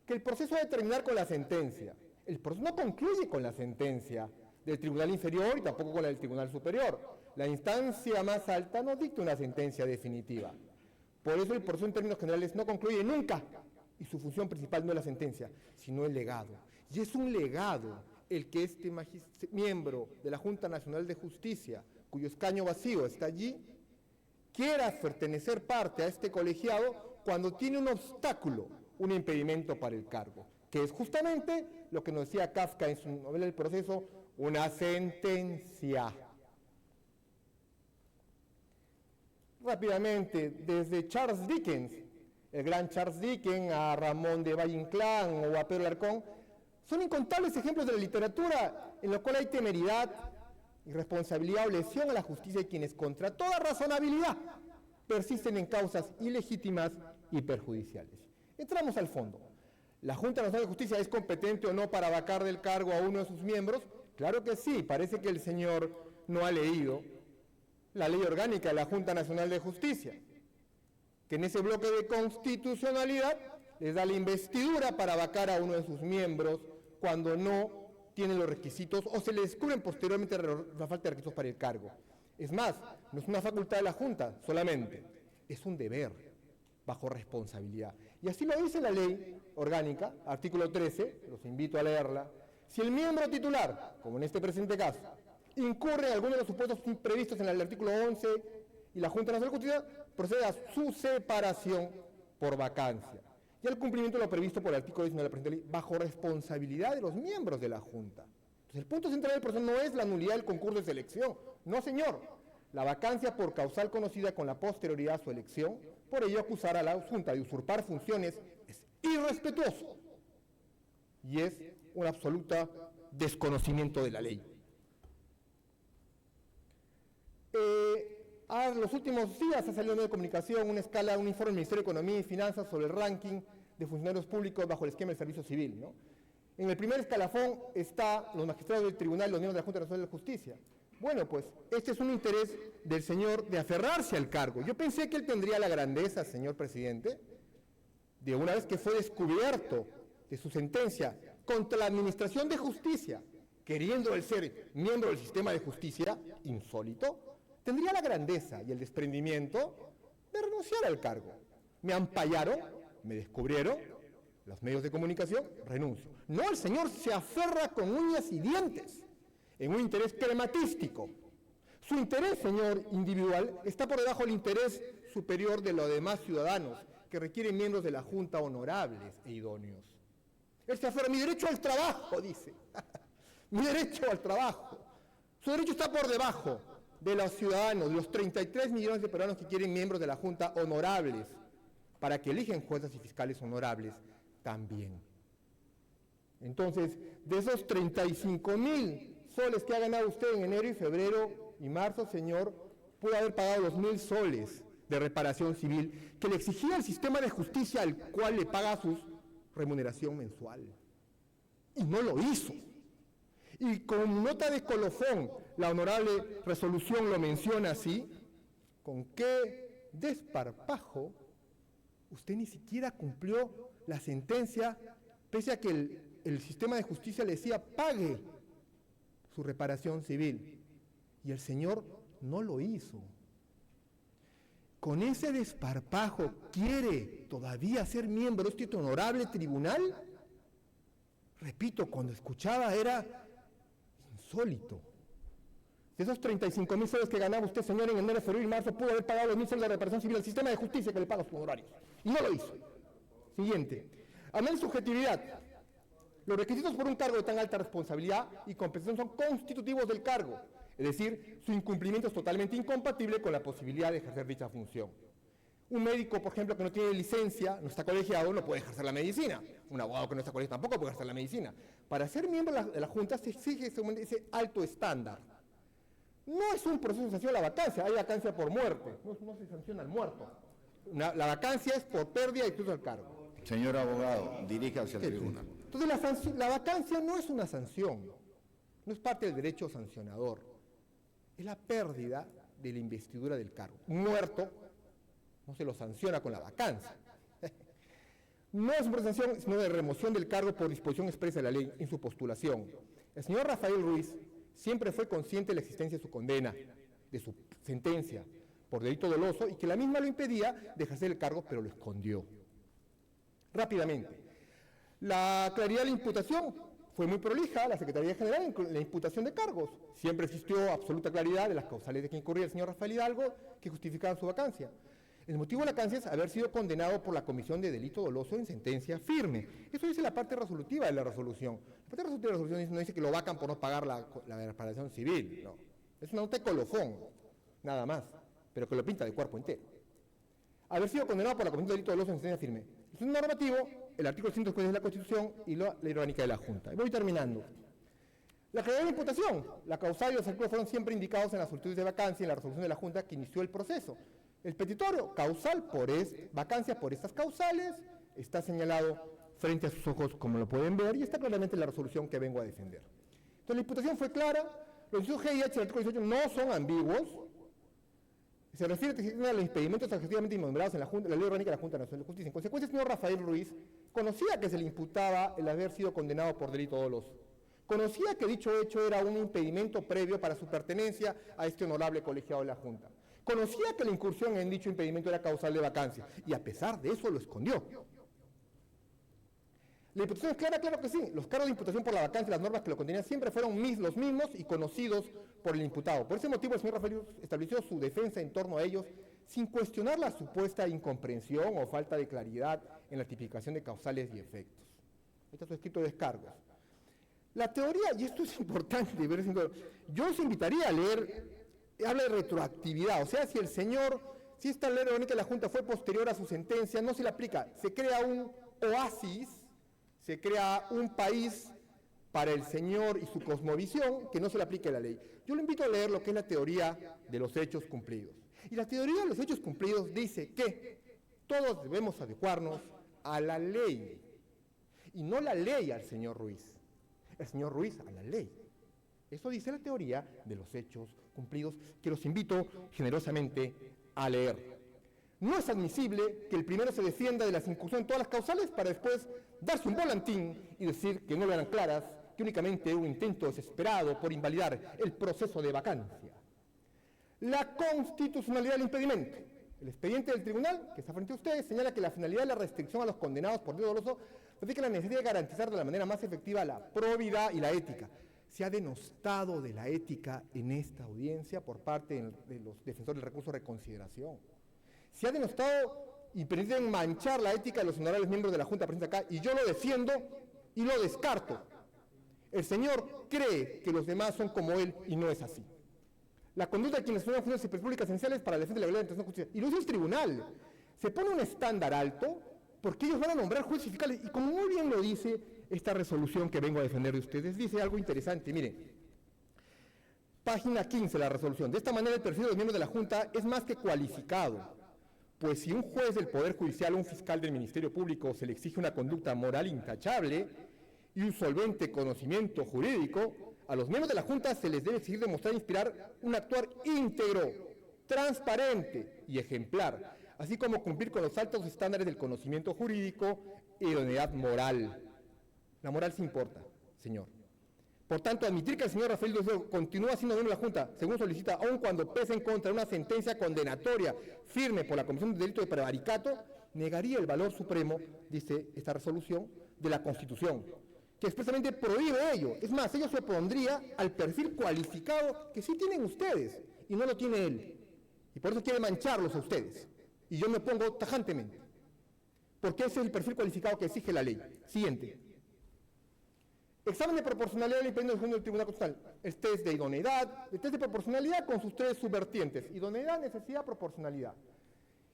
que el proceso debe terminar con la sentencia. El proceso no concluye con la sentencia del tribunal inferior y tampoco con la del tribunal superior. La instancia más alta no dicta una sentencia definitiva. Por eso el proceso en términos generales no concluye nunca, y su función principal no es la sentencia, sino el legado. Y es un legado el que este miembro de la Junta Nacional de Justicia, cuyo escaño vacío está allí, quiera pertenecer parte a este colegiado cuando tiene un obstáculo, un impedimento para el cargo, que es justamente lo que nos decía Kafka en su novela El Proceso, una sentencia. Rápidamente, desde Charles Dickens, el gran Charles Dickens, a Ramón de Valle-Inclán o a Pedro Larcón, son incontables ejemplos de la literatura en los cuales hay temeridad, irresponsabilidad o lesión a la justicia de quienes contra toda razonabilidad persisten en causas ilegítimas y perjudiciales. Entramos al fondo. ¿La Junta Nacional de Justicia es competente o no para vacar del cargo a uno de sus miembros? Claro que sí, parece que el señor no ha leído la ley orgánica de la Junta Nacional de Justicia, que en ese bloque de constitucionalidad les da la investidura para vacar a uno de sus miembros cuando no tienen los requisitos o se le descubren posteriormente la falta de requisitos para el cargo. Es más, no es una facultad de la Junta solamente, es un deber bajo responsabilidad. Y así lo dice la ley orgánica, artículo 13, los invito a leerla. Si el miembro titular, como en este presente caso, incurre en alguno de los supuestos previstos en el artículo 11 y la Junta Nacional de Justicia, procede a su separación por vacancia y al cumplimiento de lo previsto por el artículo 19 de la presente ley, bajo responsabilidad de los miembros de la Junta. Entonces, el punto central del proceso no es la nulidad del concurso de selección, no señor. La vacancia por causal conocida con la posterioridad a su elección, por ello acusar a la Junta de usurpar funciones es irrespetuoso y es un absoluto desconocimiento de la ley. En los últimos días ha salido en medio de comunicación un informe del Ministerio de Economía y Finanzas sobre el ranking de funcionarios públicos bajo el esquema del servicio civil, ¿no? En el primer escalafón están los magistrados del tribunal y los miembros de la Junta Nacional de Justicia. Bueno, pues este es un interés del señor de aferrarse al cargo. Yo pensé que él tendría la grandeza, señor presidente, de una vez que fue descubierto de su sentencia contra la Administración de Justicia, queriendo él ser miembro del sistema de justicia, insólito, tendría la grandeza y el desprendimiento de renunciar al cargo. Me ampallaron, me descubrieron, los medios de comunicación, renuncio. No, el señor se aferra con uñas y dientes en un interés crematístico. Su interés, señor individual, está por debajo del interés superior de los demás ciudadanos que requieren miembros de la Junta honorables e idóneos. Él se aferra, mi derecho al trabajo, dice. Mi derecho al trabajo. Su derecho está por debajo de los ciudadanos, de los 33 millones de peruanos que quieren miembros de la Junta honorables, para que eligen jueces y fiscales honorables también. Entonces, de esos 35.000 soles que ha ganado usted en enero y febrero y marzo, señor, pudo haber pagado 2.000 soles de reparación civil que le exigía el sistema de justicia al cual le paga su remuneración mensual. Y no lo hizo. Y con nota de colofón, la honorable resolución lo menciona así: con qué desparpajo usted ni siquiera cumplió la sentencia, pese a que el sistema de justicia le decía pague su reparación civil. Y el señor no lo hizo. Con ese desparpajo, ¿quiere todavía ser miembro de este honorable tribunal? Repito, cuando escuchaba era insólito. De esos 35.000 soles que ganaba usted, señor, en enero, febrero y marzo, pudo haber pagado los 1.000 soles de reparación civil al sistema de justicia que le paga sus honorarios. Y no lo hizo. Siguiente. Análisis de subjetividad. Los requisitos por un cargo de tan alta responsabilidad y compensación son constitutivos del cargo. Es decir, su incumplimiento es totalmente incompatible con la posibilidad de ejercer dicha función. Un médico, por ejemplo, que no tiene licencia, no está colegiado, no puede ejercer la medicina. Un abogado que no está colegiado tampoco puede ejercer la medicina. Para ser miembro de la Junta se exige ese alto estándar. No es un proceso de sanción a la vacancia, hay vacancia por muerte, no se sanciona al muerto. La vacancia es por pérdida de acceso al cargo. Señor abogado, diríjase al tribunal. Entonces la vacancia no es una sanción. no es parte del derecho sancionador, es la pérdida de la investidura del cargo. Un muerto no se lo sanciona con la vacancia. No es una sanción, sino de remoción del cargo por disposición expresa de la ley en su postulación. El señor Rafael Ruiz siempre fue consciente de la existencia de su condena, de su sentencia por delito doloso, y que la misma lo impedía de ejercer el cargo, pero lo escondió. Rápidamente, la claridad de la imputación fue muy prolija. La Secretaría General en la imputación de cargos. Siempre existió absoluta claridad de las causales de que incurría el señor Rafael Hidalgo que justificaban su vacancia. El motivo de la vacancia es haber sido condenado por la comisión de delito doloso en sentencia firme. Eso dice la parte resolutiva de la resolución. La parte resolutiva de la resolución no dice que lo vacan por no pagar la reparación civil. No. Es una nota de colofón, nada más, pero que lo pinta de cuerpo entero. Haber sido condenado por la comisión de delito doloso en sentencia firme. Es un normativo, el artículo 150 de la Constitución y la ley orgánica de la Junta. Y voy terminando. La claridad de la imputación. La causal y los artículos fueron siempre indicados en las solicitudes de vacancia y en la resolución de la Junta que inició el proceso. El petitorio, causal por vacancia por estas causales, está señalado frente a sus ojos, como lo pueden ver, y está claramente en la resolución que vengo a defender. Entonces, la imputación fue clara. Los incisos G y H del artículo 18 no son ambiguos. Se refiere a los impedimentos adjetivamente enumerados en la ley orgánica de la Junta Nacional de Justicia. En consecuencia, el señor Rafael Ruiz conocía que se le imputaba el haber sido condenado por delito doloso. Conocía que dicho hecho era un impedimento previo para su pertenencia a este honorable colegiado de la Junta. Conocía que la incursión en dicho impedimento era causal de vacancia, y a pesar de eso lo escondió. La imputación es clara, claro que sí. Los cargos de imputación por la vacancia y las normas que lo contenían siempre fueron los mismos y conocidos por el imputado. Por ese motivo, el señor Rafael estableció su defensa en torno a ellos sin cuestionar la supuesta incomprensión o falta de claridad en la tipificación de causales y efectos. Este es su escrito de descargos. La teoría, y esto es importante, yo os invitaría a leer, habla de retroactividad, o sea, si esta ley orgánica de la Junta fue posterior a su sentencia, no se le aplica, se crea un oasis, se crea un país para el señor y su cosmovisión que no se le aplique la ley. Yo lo invito a leer lo que es la teoría de los hechos cumplidos. Y la teoría de los hechos cumplidos dice que todos debemos adecuarnos a la ley, y no la ley al señor Ruiz, el señor Ruiz a la ley. Eso dice la teoría de los hechos cumplidos, que los invito generosamente a leer. No es admisible que el primero se defienda de las incursiones en todas las causales para después darse un volantín y decir que no eran claras, que únicamente era un intento desesperado por invalidar el proceso de vacancia. La constitucionalidad del impedimento. El expediente del tribunal, que está frente a ustedes, señala que la finalidad de la restricción a los condenados por delito doloso radica en la necesidad de garantizar de la manera más efectiva la probidad y la ética. Se ha denostado de la ética en esta audiencia por parte de los defensores del recurso de reconsideración. Se ha denostado y pretenden manchar la ética de los honorables miembros de la Junta presentes acá, y yo lo defiendo y lo descarto. El señor cree que los demás son como él y no es así. La conducta de quienes son funciones públicas esenciales para la defensa de la legalidad de la justicia. Y lo dice el tribunal. Se pone un estándar alto porque ellos van a nombrar jueces fiscales. Y como muy bien lo dice esta resolución que vengo a defender de ustedes, dice algo interesante. Miren, página 15 de la resolución. De esta manera el perfil de los miembros de la Junta es más que cualificado. Pues si un juez del Poder Judicial o un fiscal del Ministerio Público se le exige una conducta moral intachable y un solvente conocimiento jurídico, a los miembros de la Junta se les debe exigir demostrar e inspirar un actuar íntegro, transparente y ejemplar, así como cumplir con los altos estándares del conocimiento jurídico y idoneidad moral. La moral sí importa, señor. Por tanto, admitir que el señor Rafael Hidalgo continúa siendo miembro de la Junta, según solicita, aun cuando pese en contra de una sentencia condenatoria firme por la Comisión de Delito de Prevaricato, negaría el valor supremo, dice esta resolución, de la Constitución, que expresamente prohíbe ello. Es más, ello se opondría al perfil cualificado que sí tienen ustedes, y no lo tiene él. Y por eso quiere mancharlos a ustedes. Y yo me opongo tajantemente, porque ese es el perfil cualificado que exige la ley. Siguiente. Examen de proporcionalidad del impedimento del Tribunal Constitucional. El test de idoneidad, el test de proporcionalidad con sus tres subvertientes. Idoneidad, necesidad, proporcionalidad.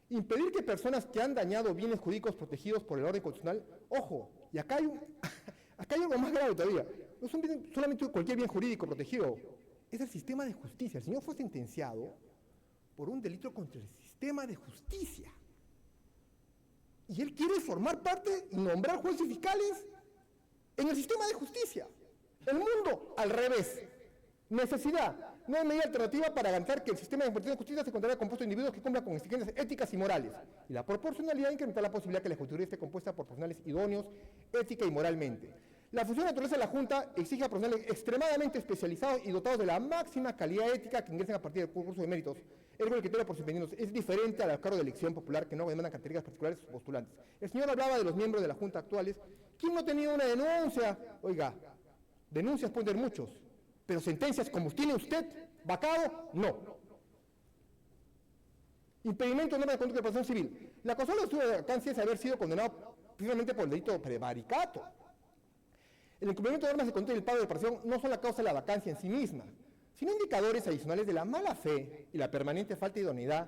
Impedir que personas que han dañado bienes jurídicos protegidos por el orden constitucional, ojo, y acá hay algo más grave todavía, no es solamente cualquier bien jurídico protegido, es el sistema de justicia. El señor fue sentenciado por un delito contra el sistema de justicia. Y él quiere formar parte y nombrar jueces fiscales en el sistema de justicia. El mundo, al revés. Necesidad. No hay medida alternativa para garantizar que el sistema de impartición de justicia se encontrará compuesto de individuos que cumplan con exigencias éticas y morales. Y la proporcionalidad incrementa la posibilidad que la Ejecutoría esté compuesta por profesionales idóneos, ética y moralmente. La función de naturaleza de la Junta exige a profesionales extremadamente especializados y dotados de la máxima calidad ética que ingresen a partir del concurso de méritos. El criterio por sus dependientes es diferente al cargo de elección popular que no demandan características particulares de sus postulantes. El señor hablaba de los miembros de la Junta actuales. ¿Quién no ha tenido una denuncia? Oiga, denuncias pueden tener muchos, pero sentencias como tiene usted, vacado, no. Impedimento de norma de conducta de procesión civil. La causa de la vacancia es haber sido condenado precisamente por el delito de prevaricato. El incumplimiento de normas de conducta y el pago de reparación no son la causa de la vacancia en sí misma, sino indicadores adicionales de la mala fe y la permanente falta de idoneidad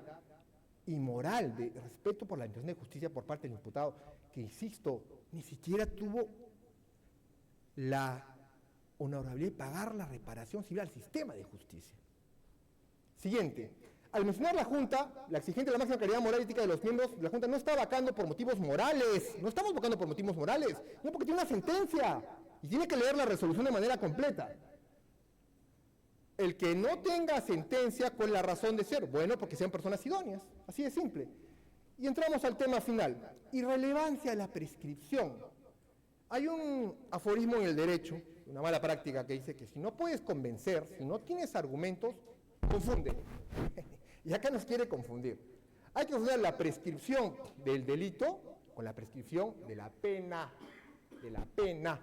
y moral de respeto por la administración de justicia por parte del imputado, que, insisto, ni siquiera tuvo la honorabilidad de pagar la reparación civil al sistema de justicia. Siguiente. Al mencionar la Junta, la exigente de la máxima calidad moral y ética de los miembros de la Junta no está vacando por motivos morales, no estamos vacando por motivos morales, no, porque tiene una sentencia y tiene que leer la resolución de manera completa. El que no tenga sentencia, ¿cuál es la razón de ser? Bueno, porque sean personas idóneas, así de simple. Y entramos al tema final, irrelevancia de la prescripción. Hay un aforismo en el derecho, una mala práctica que dice que si no puedes convencer, si no tienes argumentos, confunde. Y acá nos quiere confundir. Hay que confundir la prescripción del delito con la prescripción de la pena. De la pena.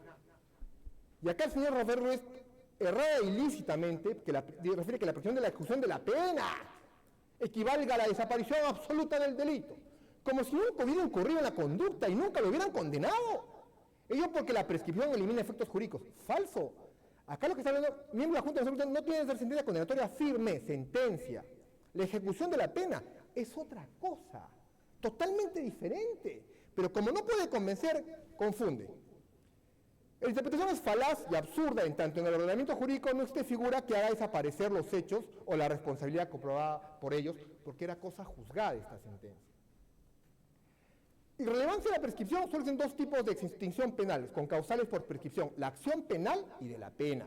Y acá el señor Rafael Ruiz errada ilícitamente, que refiere que la prescripción de la ejecución de la pena equivalga a la desaparición absoluta del delito, como si nunca hubiera incurrido en la conducta y nunca lo hubieran condenado. Ello porque la prescripción elimina efectos jurídicos. Falso. Acá lo que está hablando, miembro de la Junta de Seguridad no tiene que ser sentencia condenatoria firme, sentencia. La ejecución de la pena es otra cosa, totalmente diferente. Pero como no puede convencer, confunde. La interpretación es falaz y absurda en tanto en el ordenamiento jurídico no existe figura que haga desaparecer los hechos o la responsabilidad comprobada por ellos, porque era cosa juzgada esta sentencia. Irrelevancia de la prescripción solo existen dos tipos de extinción penales, con causales por prescripción, la acción penal y de la pena.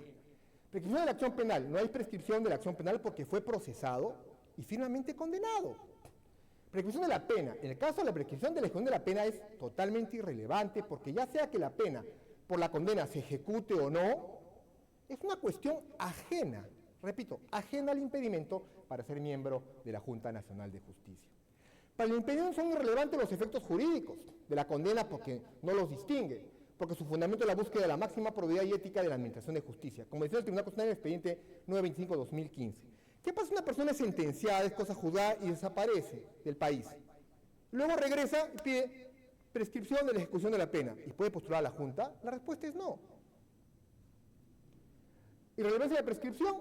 Prescripción de la acción penal, no hay prescripción de la acción penal porque fue procesado y finalmente condenado. Prescripción de la pena, en el caso de la prescripción de la ejecución de la pena es totalmente irrelevante porque ya sea que la pena por la condena se ejecute o no, es una cuestión ajena, repito, ajena al impedimento para ser miembro de la Junta Nacional de Justicia. Para el impedimento son irrelevantes los efectos jurídicos de la condena porque no los distingue, porque su fundamento es la búsqueda de la máxima probidad y ética de la Administración de Justicia, como decía el Tribunal Constitucional en el expediente 925-2015. ¿Qué pasa si una persona es sentenciada, es cosa juzgada y desaparece del país? Luego regresa y pide prescripción de la ejecución de la pena y puede postular a la Junta. La respuesta es no. Irrelevancia de la prescripción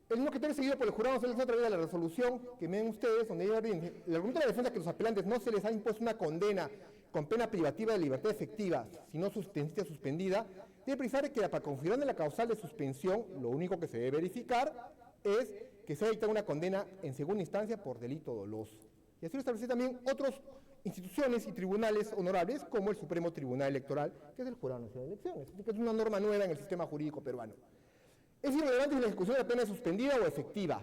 es lo que tiene seguido por el jurado nacional a través de la resolución que ven ustedes, donde el argumento de la defensa es que los apelantes no se les ha impuesto una condena con pena privativa de libertad efectiva, sino sentencia suspendida, debe precisar que para confirmar la causal de suspensión, lo único que se debe verificar es que se ha dictado una condena en segunda instancia por delito doloso. Y así lo establece también otras instituciones y tribunales honorables, como el Supremo Tribunal Electoral, que es el Jurado Nacional de Elecciones, que es una norma nueva en el sistema jurídico peruano. Es irrelevante si la ejecución de la pena es suspendida o efectiva.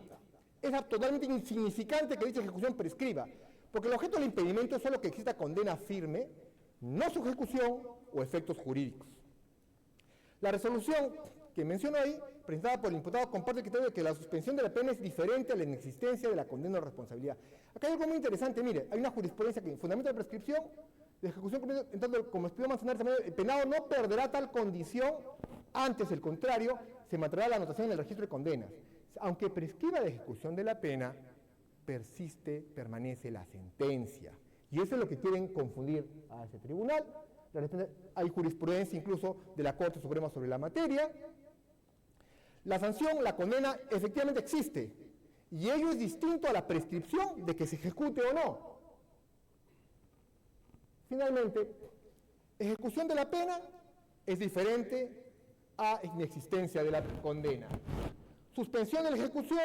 Es totalmente insignificante que dicha ejecución prescriba, porque el objeto del impedimento es solo que exista condena firme, no su ejecución o efectos jurídicos. La resolución que menciono ahí, presentada por el imputado, comparte el criterio de que la suspensión de la pena es diferente a la inexistencia de la condena o responsabilidad. Acá hay algo muy interesante, mire, hay una jurisprudencia que fundamenta la prescripción de ejecución, en tanto, como explicó Manzanares, el penado no perderá tal condición, antes, el contrario, se mantendrá la anotación en el registro de condenas. Aunque prescriba la ejecución de la pena, permanece la sentencia. Y eso es lo que quieren confundir a ese tribunal. Hay jurisprudencia incluso de la Corte Suprema sobre la materia. La sanción, la condena, efectivamente existe. Y ello es distinto a la prescripción de que se ejecute o no. Finalmente, ejecución de la pena es diferente a inexistencia de la condena. Suspensión de la ejecución,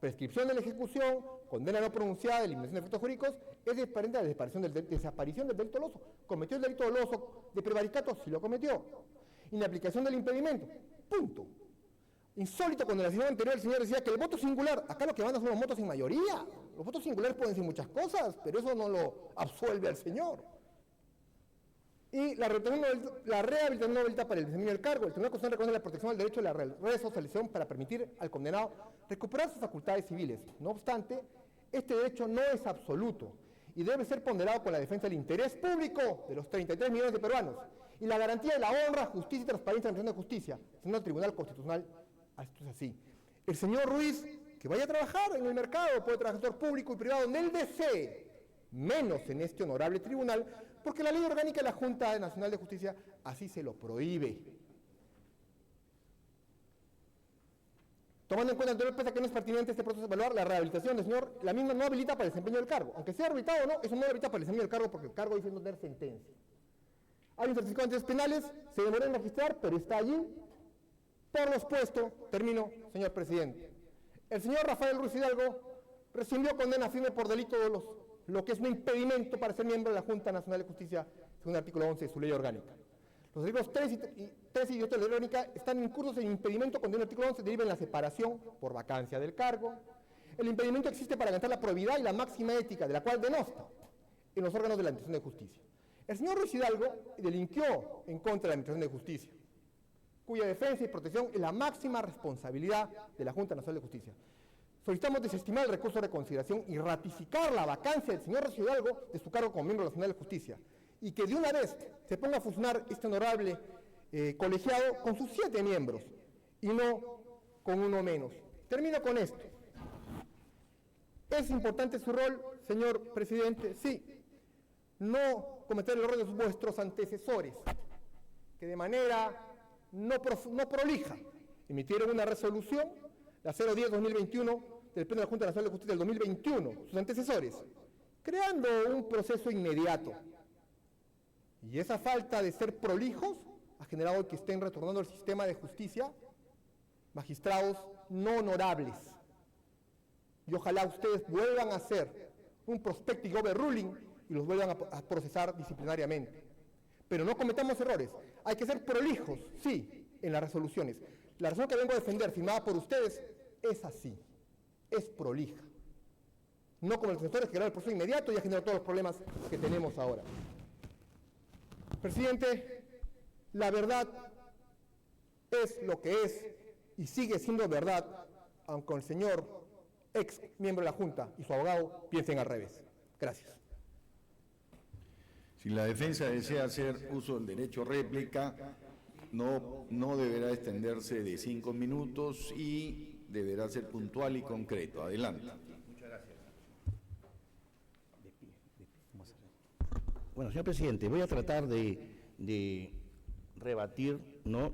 prescripción de la ejecución, condena no pronunciada, eliminación de efectos jurídicos, es diferente a la desaparición del delito doloso. ¿Cometió el delito doloso de prevaricato? Sí lo cometió. Inaplicación del impedimento. Punto. Insólito, cuando en la sesión anterior el señor decía que el voto singular, acá lo que van a son los votos en mayoría. Los votos singulares pueden decir muchas cosas, pero eso no lo absuelve al señor. Y la rehabilitación no habilita para el desempeño del cargo. El Tribunal Constitucional reconoce la protección del derecho de la resocialización para permitir al condenado recuperar sus facultades civiles. No obstante, este derecho no es absoluto y debe ser ponderado con la defensa del interés público de los 33 millones de peruanos y la garantía de la honra, justicia y transparencia en la administración de justicia. Siendo el Tribunal Constitucional, esto es así. El señor Ruiz, que vaya a trabajar en el mercado, puede trabajar sector público y privado donde él desee, menos en este honorable tribunal, porque la ley orgánica de la Junta Nacional de Justicia así se lo prohíbe. Tomando en cuenta anterior, pese a que no es pertinente este proceso de evaluar la rehabilitación del señor, la misma no habilita para el desempeño del cargo. Aunque sea habilitado o no, eso no habilita para el desempeño del cargo porque el cargo dice no tener sentencia. Hay un certificado de antecedentes penales, se demoró en registrar, pero está allí. Por lo expuesto, termino, señor presidente. El señor Rafael Ruiz Hidalgo recibió condena firme por delito de lo que es un impedimento para ser miembro de la Junta Nacional de Justicia, según el artículo 11 de su ley orgánica. Los artículos 3 y 8 de la ley orgánica están incursos en impedimento cuando el artículo 11 deriva en la separación por vacancia del cargo. El impedimento existe para garantir la probidad y la máxima ética, de la cual denosta en los órganos de la Administración de Justicia. El señor Ruiz Hidalgo delinquió en contra de la Administración de Justicia, cuya defensa y protección es la máxima responsabilidad de la Junta Nacional de Justicia. Solicitamos desestimar el recurso de reconsideración y ratificar la vacancia del señor Ruiz Hidalgo de su cargo como miembro de la Nacional de Justicia, y que de una vez se ponga a funcionar este honorable colegiado con sus 7 miembros, y no con uno menos. Termino con esto. ¿Es importante su rol, señor presidente? Sí. No cometer el error de vuestros antecesores, que de manera no prolija emitieron una resolución, la 010-2021 del Pleno de la Junta Nacional de Justicia del 2021, sus antecesores, creando un proceso inmediato. Y esa falta de ser prolijos ha generado que estén retornando al sistema de justicia magistrados no honorables. Y ojalá ustedes vuelvan a hacer un prospective overruling y los vuelvan a procesar disciplinariamente. Pero no cometamos errores. Hay que ser prolijos, sí, en las resoluciones. La resolución que vengo a defender, firmada por ustedes, es así, es prolija. No como los defensores que crearon el proceso inmediato y ha generado todos los problemas que tenemos ahora. Presidente, la verdad es lo que es y sigue siendo verdad, aunque el señor ex miembro de la Junta y su abogado piensen al revés. Gracias. Si la defensa desea hacer uso del derecho a réplica, no deberá extenderse de 5 minutos y deberá ser puntual y concreto. Adelante. Muchas gracias. Bueno, señor presidente, voy a tratar de rebatir, ¿no?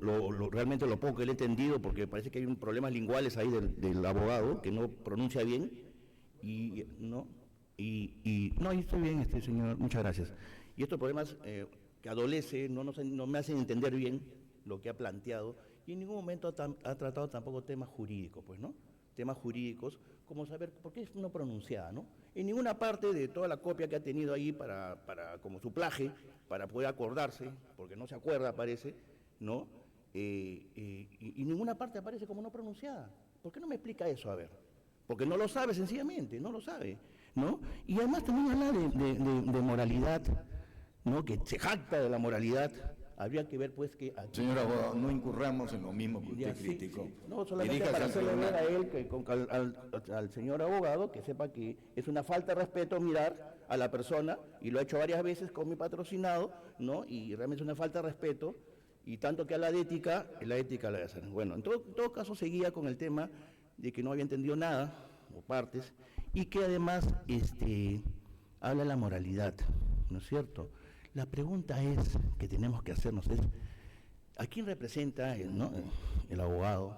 Realmente lo poco que le he entendido, porque parece que hay problemas linguales ahí del abogado, que no pronuncia bien, no, estoy bien, señor, muchas gracias. Y estos problemas que adolece no me hacen entender bien lo que ha planteado, y en ningún momento ha tratado tampoco temas jurídicos, pues, ¿no? Temas jurídicos, como saber por qué es no pronunciada, ¿no? En ninguna parte de toda la copia que ha tenido ahí como su plaje, para poder acordarse, porque no se acuerda, parece, ¿no? Y ninguna parte aparece como no pronunciada. ¿Por qué no me explica eso? A ver. Porque no lo sabe, sencillamente, no lo sabe, ¿no? Y además también habla de moralidad, ¿no? Que se jacta de la moralidad. Habría que ver, pues, que aquí... Señor abogado, no incurramos en lo mismo que usted Sí, criticó. sí. No, solamente Diríjase para al hacerle ver tribunal. a él, al señor abogado, que sepa que es una falta de respeto mirar a la persona, y lo ha hecho varias veces con mi patrocinado, ¿no? Y realmente es una falta de respeto, y tanto que a la ética la debe hacer. Bueno, en todo caso seguía con el tema de que no había entendido nada, o partes, y que además habla de la moralidad, ¿no es cierto? La pregunta que tenemos que hacernos es, ¿a quién representa el abogado?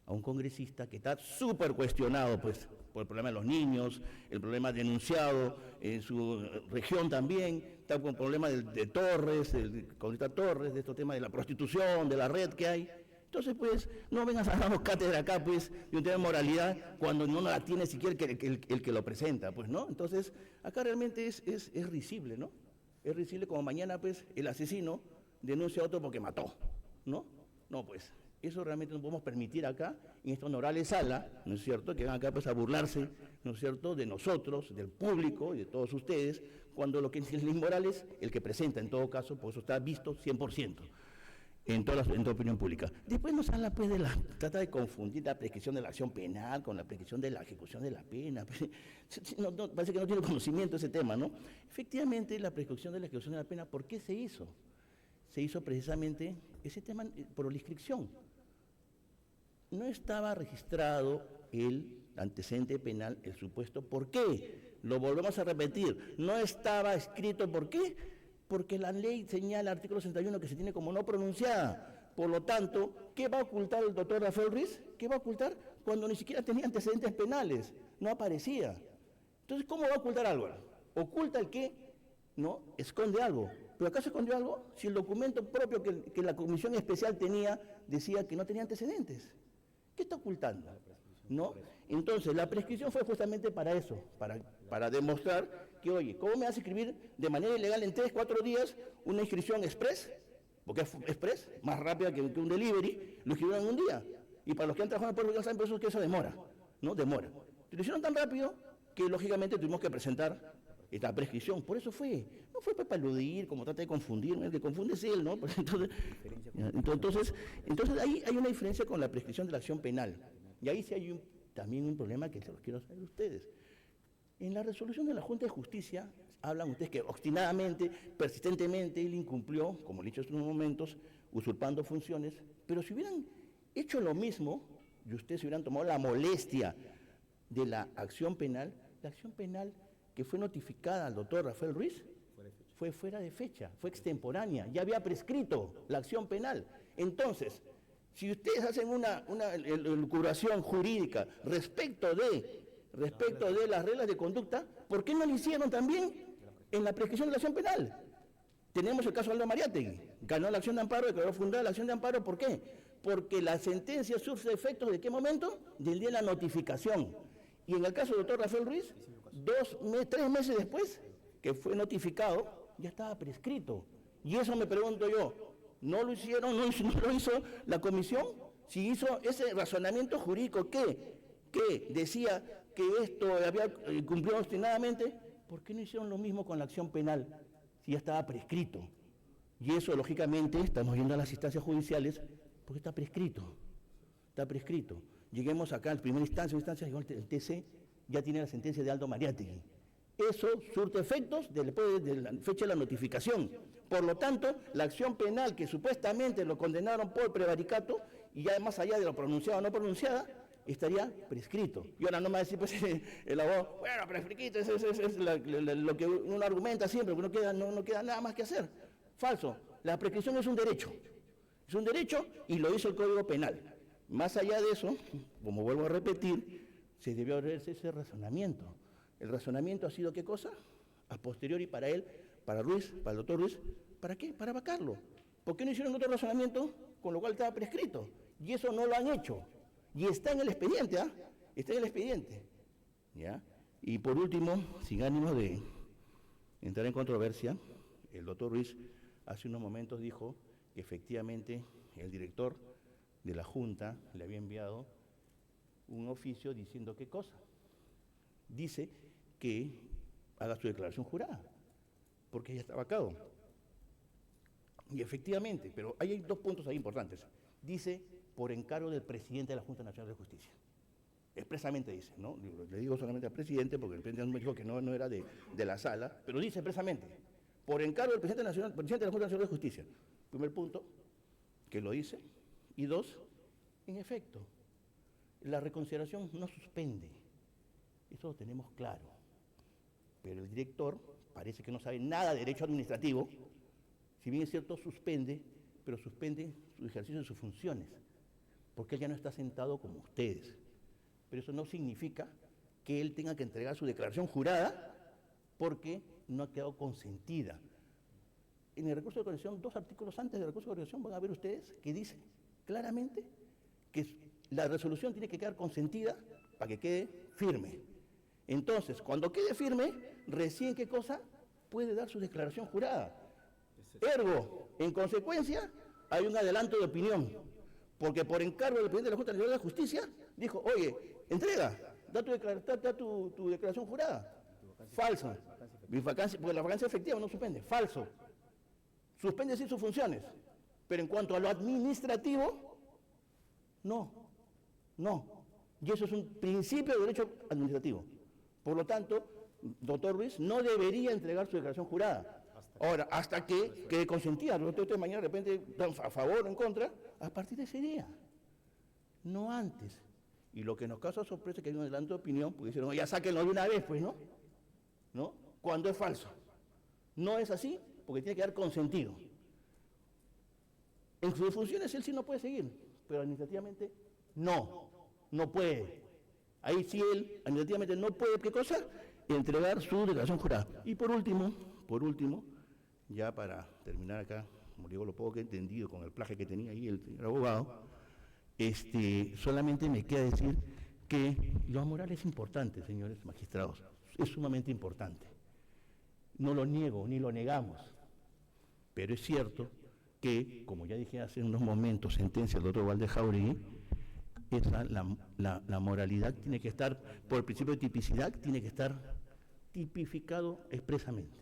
A un congresista que está súper cuestionado, pues, por el problema de los niños, el problema denunciado en su región también, está con el problema de Torres, el congresista Torres, de estos temas de la prostitución, de la red que hay. Entonces, pues, no vengas a darnos cátedra acá, pues, de un tema de moralidad, cuando no la tiene siquiera el que lo presenta, pues, ¿no? Entonces, acá realmente es risible, ¿no? Es risible como mañana, pues, el asesino denuncia a otro porque mató, ¿no? No, pues, Eso realmente no podemos permitir acá, en esta honorable sala, ¿no es cierto?, que vengan acá pues a burlarse, ¿no es cierto?, de nosotros, del público y de todos ustedes, cuando lo que es inmoral es el que presenta, en todo caso, por eso está visto 100%. En toda opinión pública. Después nos habla pues trata de confundir la prescripción de la acción penal con la prescripción de la ejecución de la pena. Parece que no tiene conocimiento ese tema, ¿no? Efectivamente, la prescripción de la ejecución de la pena, ¿por qué se hizo? Se hizo precisamente ese tema por la inscripción. No estaba registrado el antecedente penal, el supuesto. ¿Por qué? Lo volvemos a repetir. No estaba escrito, ¿por qué? Porque la ley señala, artículo 61, que se tiene como no pronunciada. Por lo tanto, ¿qué va a ocultar el doctor Rafael Ruiz? ¿Qué va a ocultar? Cuando ni siquiera tenía antecedentes penales, no aparecía. Entonces, ¿cómo va a ocultar algo? ¿Oculta el qué? No, esconde algo. ¿Pero acaso escondió algo? Si el documento propio que la comisión especial tenía, decía que no tenía antecedentes. ¿Qué está ocultando? ¿No? Entonces, la prescripción fue justamente para eso, para demostrar que, oye, ¿cómo me vas a escribir de manera ilegal en 3, 4 días una inscripción express? Porque es express, más rápida que un delivery, lo escribieron en un día. Y para los que han trabajado en el pueblo, saben por eso que eso demora, ¿no? Demora. Lo hicieron tan rápido que, lógicamente, tuvimos que presentar esta prescripción. Por eso fue. No fue para eludir, como trata de confundir, el que confunde es él, ¿no? Entonces ahí hay una diferencia con la prescripción de la acción penal. Y ahí sí hay también un problema que se los quiero saber a ustedes. En la resolución de la Junta de Justicia, hablan ustedes que obstinadamente, persistentemente, él incumplió, como he dicho en unos momentos, usurpando funciones, pero si hubieran hecho lo mismo, y ustedes hubieran tomado la molestia de la acción penal que fue notificada al doctor Rafael Ruiz, fue fuera de fecha, fue extemporánea, ya había prescrito la acción penal. Entonces, si ustedes hacen una elucubración jurídica respecto de las reglas de conducta, ¿por qué no lo hicieron también en la prescripción de la acción penal? Tenemos el caso de Aldo Mariátegui, ganó la acción de amparo, declaró fundada la acción de amparo, ¿por qué? Porque la sentencia surge efectos ¿de qué momento? Del día de la notificación. Y en el caso del doctor Rafael Ruiz, 3 meses después que fue notificado, ya estaba prescrito. Y eso me pregunto yo, ¿no lo hicieron, no lo hizo la comisión? Si hizo ese razonamiento jurídico que decía que esto había cumplido obstinadamente, ¿por qué no hicieron lo mismo con la acción penal si ya estaba prescrito? Y eso, lógicamente, estamos viendo a las instancias judiciales, porque está prescrito, Lleguemos acá, en primera instancia, el TC ya tiene la sentencia de Aldo Mariátegui. Eso surte efectos después de la fecha de la notificación. Por lo tanto, la acción penal que supuestamente lo condenaron por prevaricato, y ya más allá de lo pronunciado o no pronunciada, estaría prescrito. Y ahora no me va a decir pues, el abogado, bueno, prescrito, eso es lo que uno argumenta siempre, porque no queda nada más que hacer. Falso. La prescripción es un derecho. Es un derecho y lo hizo el Código Penal. Más allá de eso, como vuelvo a repetir, se debió hacerse ese razonamiento. El razonamiento ha sido ¿qué cosa? A posteriori para él, para Ruiz, para el doctor Ruiz, ¿para qué? Para vacarlo. ¿Por qué no hicieron otro razonamiento? Con lo cual estaba prescrito. Y eso no lo han hecho. Y está en el expediente, ¿ah? Está en el expediente. ¿Ya? Y por último, sin ánimo de entrar en controversia, el doctor Ruiz hace unos momentos dijo que efectivamente el director de la Junta le había enviado un oficio diciendo ¿qué cosa? Dice que haga su declaración jurada, porque ya está vacado. Y efectivamente, pero hay 2 puntos ahí importantes. Dice, por encargo del presidente de la Junta Nacional de Justicia. Expresamente dice, ¿no? Le digo solamente al presidente, porque el presidente me dijo que no era de la sala, pero dice expresamente, por encargo del presidente de la Junta Nacional de Justicia. Primer punto, que lo dice. Y 2, en efecto, la reconsideración no suspende. Eso lo tenemos claro. Pero el director parece que no sabe nada de derecho administrativo. Si bien es cierto, suspende, pero suspende su ejercicio de sus funciones, porque él ya no está sentado como ustedes. Pero eso no significa que él tenga que entregar su declaración jurada porque no ha quedado consentida. En el recurso de coerción, 2 artículos antes del recurso de coerción van a ver ustedes que dice claramente que la resolución tiene que quedar consentida para que quede firme. Entonces, cuando quede firme, recién ¿qué cosa? Puede dar su declaración jurada. Ergo, en consecuencia, hay un adelanto de opinión. porque por encargo del presidente de la Junta Nacional de Justicia, dijo, oye, entrega, da tu declaración jurada. Falso. Porque la vacancia efectiva no suspende, falso. Suspende sí sus funciones, pero en cuanto a lo administrativo, no. Y eso es un principio de derecho administrativo. Por lo tanto, doctor Ruiz no debería entregar su declaración jurada. Ahora, hasta que quede consentida, ustedes mañana de repente están a favor o en contra, a partir de ese día, no antes. Y lo que nos causa sorpresa es que hay un adelanto de opinión, porque dijeron, ya sáquenlo de una vez, pues, ¿no? Cuando es falso. No es así, porque tiene que dar consentido. En sus funciones él sí no puede seguir, pero administrativamente no puede. Ahí sí él administrativamente no puede, ¿qué cosa? Entregar su declaración jurada. Y por último, ya para terminar acá, como digo, lo poco que he entendido con el plagio que tenía ahí el señor abogado, solamente me queda decir que lo moral es importante, señores magistrados, es sumamente importante. No lo niego, ni lo negamos, pero es cierto que, como ya dije hace unos momentos, sentencia del doctor Valdés Jáuregui, la moralidad tiene que estar, por el principio de tipicidad, tiene que estar tipificado expresamente,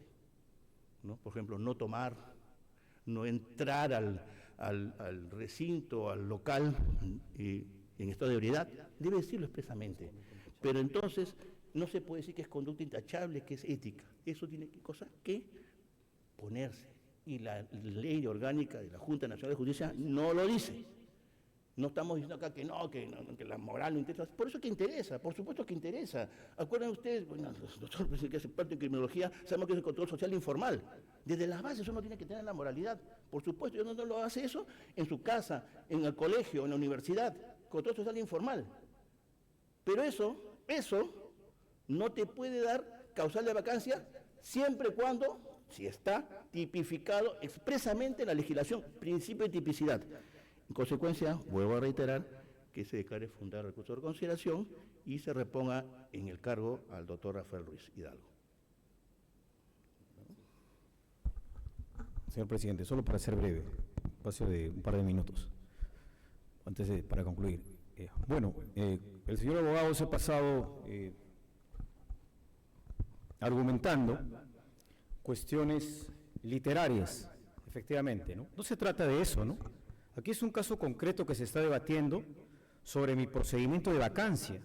¿no? Por ejemplo, no tomar, no entrar al recinto, al local en estado de ebriedad, debe decirlo expresamente. Pero entonces no se puede decir que es conducta intachable, que es ética. Eso tiene que ponerse. Y la ley orgánica de la Junta Nacional de Justicia no lo dice. No estamos diciendo acá que la moral no interesa. Por eso que interesa, por supuesto que interesa. Acuerdan ustedes, bueno, los doctores que hacen parte de criminología, sabemos que es el control social informal. Desde las bases uno tiene que tener la moralidad. Por supuesto, uno no lo hace eso en su casa, en el colegio, en la universidad, control social informal. Pero eso no te puede dar causal de vacancia siempre y cuando, si está tipificado expresamente en la legislación, principio de tipicidad. En consecuencia, vuelvo a reiterar que se declare fundado el recurso de reconsideración y se reponga en el cargo al doctor Rafael Ruiz Hidalgo. Señor presidente, solo para ser breve, espacio de un par de minutos, para concluir. El señor abogado se ha pasado argumentando cuestiones literarias, efectivamente, ¿no? No se trata de eso, ¿no? Aquí es un caso concreto que se está debatiendo sobre mi procedimiento de vacancia.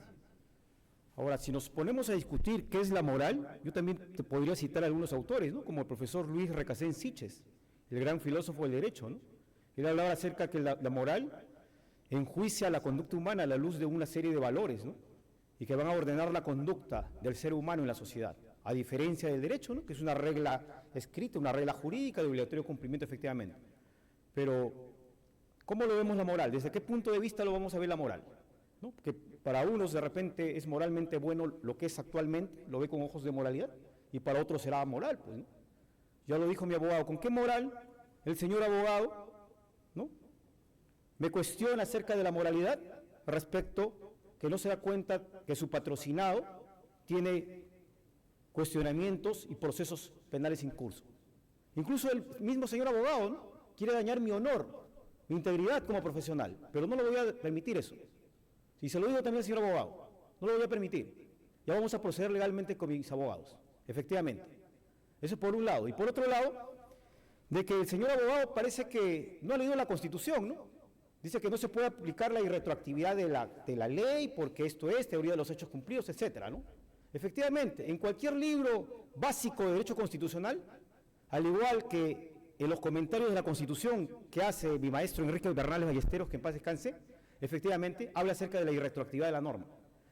Ahora, si nos ponemos a discutir qué es la moral, yo también te podría citar a algunos autores, ¿no? Como el profesor Luis Recasén Siches, el gran filósofo del derecho, ¿no? Él hablaba acerca que la moral enjuicia la conducta humana a la luz de una serie de valores, ¿no? Y que van a ordenar la conducta del ser humano en la sociedad, a diferencia del derecho, ¿no? Que es una regla escrita, una regla jurídica de obligatorio cumplimiento, efectivamente. Pero, ¿cómo lo vemos la moral? ¿Desde qué punto de vista lo vamos a ver la moral? ¿No? Porque para unos de repente es moralmente bueno lo que es actualmente, lo ve con ojos de moralidad, y para otros será moral, pues, ¿no? Ya lo dijo mi abogado, ¿con qué moral el señor abogado, ¿no?, me cuestiona acerca de la moralidad respecto que no se da cuenta que su patrocinado tiene cuestionamientos y procesos penales en curso? Incluso el mismo señor abogado, ¿no?, quiere dañar mi honor, mi integridad como profesional, pero no lo voy a permitir eso. Y se lo digo también al señor abogado, no lo voy a permitir. Ya vamos a proceder legalmente con mis abogados, efectivamente. Eso por un lado. Y por otro lado, de que el señor abogado parece que no ha leído la Constitución, ¿no? Dice que no se puede aplicar la irretroactividad de la ley porque esto es teoría de los hechos cumplidos, etcétera, ¿no? Efectivamente, en cualquier libro básico de derecho constitucional, al igual que en los comentarios de la Constitución que hace mi maestro Enrique Bernales Ballesteros, que en paz descanse, efectivamente, habla acerca de la irretroactividad de la norma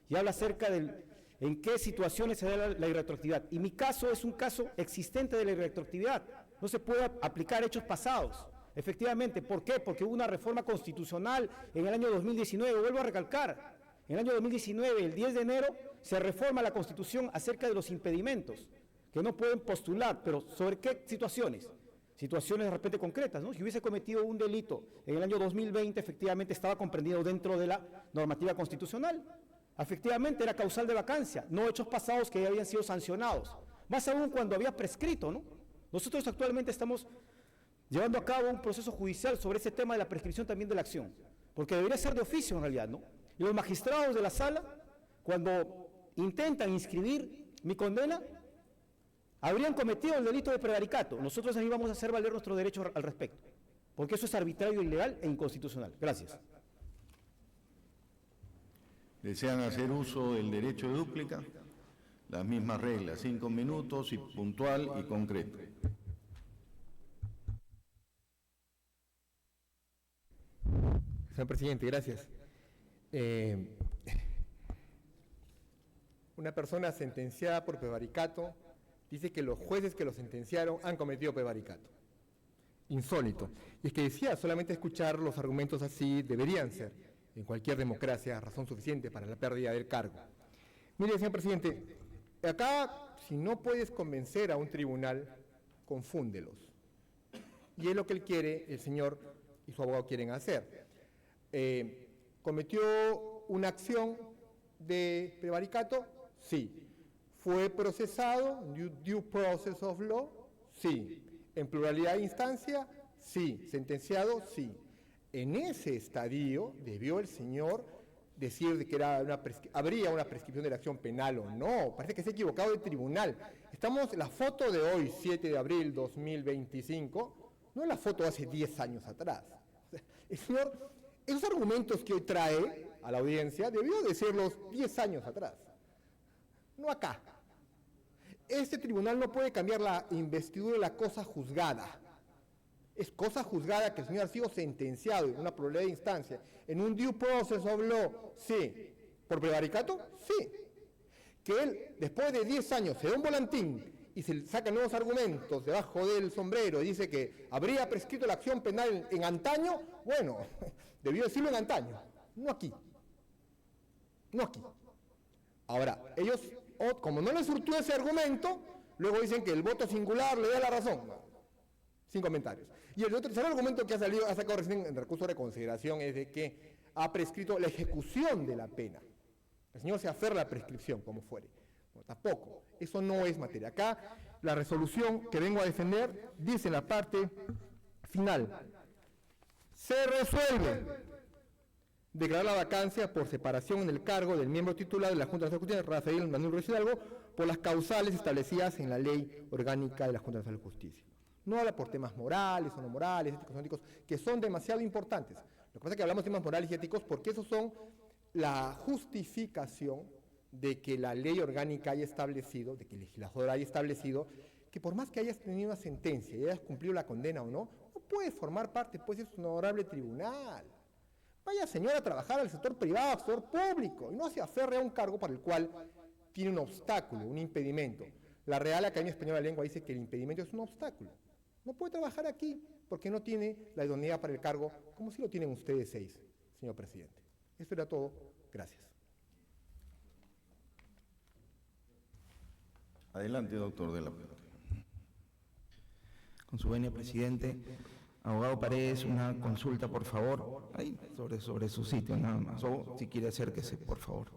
y habla acerca de en qué situaciones se da la irretroactividad. Y mi caso es un caso existente de la irretroactividad. No se puede aplicar hechos pasados. Efectivamente, ¿por qué? Porque hubo una reforma constitucional en el año 2019, vuelvo a recalcar, en el año 2019, el 10 de enero, se reforma la Constitución acerca de los impedimentos, que no pueden postular, pero ¿sobre qué situaciones? Situaciones de repente concretas, ¿no? Si hubiese cometido un delito en el año 2020, efectivamente estaba comprendido dentro de la normativa constitucional. Efectivamente era causal de vacancia, no hechos pasados que ya habían sido sancionados. Más aún cuando había prescrito, ¿no? Nosotros actualmente estamos llevando a cabo un proceso judicial sobre ese tema de la prescripción también de la acción. porque debería ser de oficio en realidad, ¿no? Y los magistrados de la sala, cuando intentan inscribir mi condena, habrían cometido el delito de prevaricato. Nosotros ahí vamos a hacer valer nuestros derechos al respecto, porque eso es arbitrario, ilegal e inconstitucional. Gracias. ¿Desean hacer uso del derecho de dúplica? Las mismas reglas, 5 minutos y puntual y concreto. Señor presidente, gracias. Una persona sentenciada por prevaricato dice que los jueces que lo sentenciaron han cometido prevaricato. Insólito. Y es que decía, solamente escuchar los argumentos así deberían ser, en cualquier democracia, razón suficiente para la pérdida del cargo. Mire, señor presidente, acá, si no puedes convencer a un tribunal, confúndelos. Y es lo que él quiere, el señor y su abogado quieren hacer. ¿Cometió una acción de prevaricato? Sí. ¿Fue procesado? ¿Due process of law? Sí. ¿En pluralidad de instancia? Sí. ¿Sentenciado? Sí. En ese estadio debió el señor decir de que habría una prescripción de la acción penal o no. Parece que se ha equivocado el tribunal. Estamos, la foto de hoy, 7 de abril 2025, no es la foto de hace 10 años atrás. El señor, esos argumentos que hoy trae a la audiencia debió decirlos 10 años atrás, no acá. Este tribunal no puede cambiar la investidura de la cosa juzgada. Es cosa juzgada que el señor ha sido sentenciado en una pluralidad de instancia, en un due process of law, sí. ¿Por prevaricato? Sí. Que él, después de 10 años, se da un volantín y se saca nuevos argumentos debajo del sombrero y dice que habría prescrito la acción penal en antaño, bueno, debió decirlo en antaño, no aquí. No aquí. Ahora, ellos, como no les surtió ese argumento, luego dicen que el voto singular le da la razón. Sin comentarios. Y el tercer argumento que ha sacado recién en recurso de reconsideración es de que ha prescrito la ejecución de la pena. El señor se aferra a la prescripción, como fuere. No, tampoco. Eso no es materia. Acá, la resolución que vengo a defender dice en la parte final: se resuelve declarar la vacancia por separación en el cargo del miembro titular de la Junta Nacional de Justicia, Rafael Manuel Ruiz Hidalgo, por las causales establecidas en la Ley Orgánica de la Junta Nacional de Justicia. No habla por temas morales o no morales, éticos o no éticos, que son demasiado importantes. Lo que pasa es que hablamos de temas morales y éticos porque esos son la justificación de que la ley orgánica haya establecido, de que el legislador haya establecido, que por más que hayas tenido una sentencia y hayas cumplido la condena o no, no puedes formar parte, pues es un honorable tribunal. Vaya, señor, a trabajar al sector privado, al sector público, y no se aferre a un cargo para el cual tiene un obstáculo, un impedimento. La Real Academia Española de la Lengua dice que el impedimento es un obstáculo. No puede trabajar aquí porque no tiene la idoneidad para el cargo, como si lo tienen ustedes 6, señor presidente. Esto era todo. Gracias. Adelante, doctor de la Puente. Con su venia, presidente. Abogado Paredes, una consulta, por favor. Ahí, sobre su sitio, nada más. O si quiere acérquese, por favor.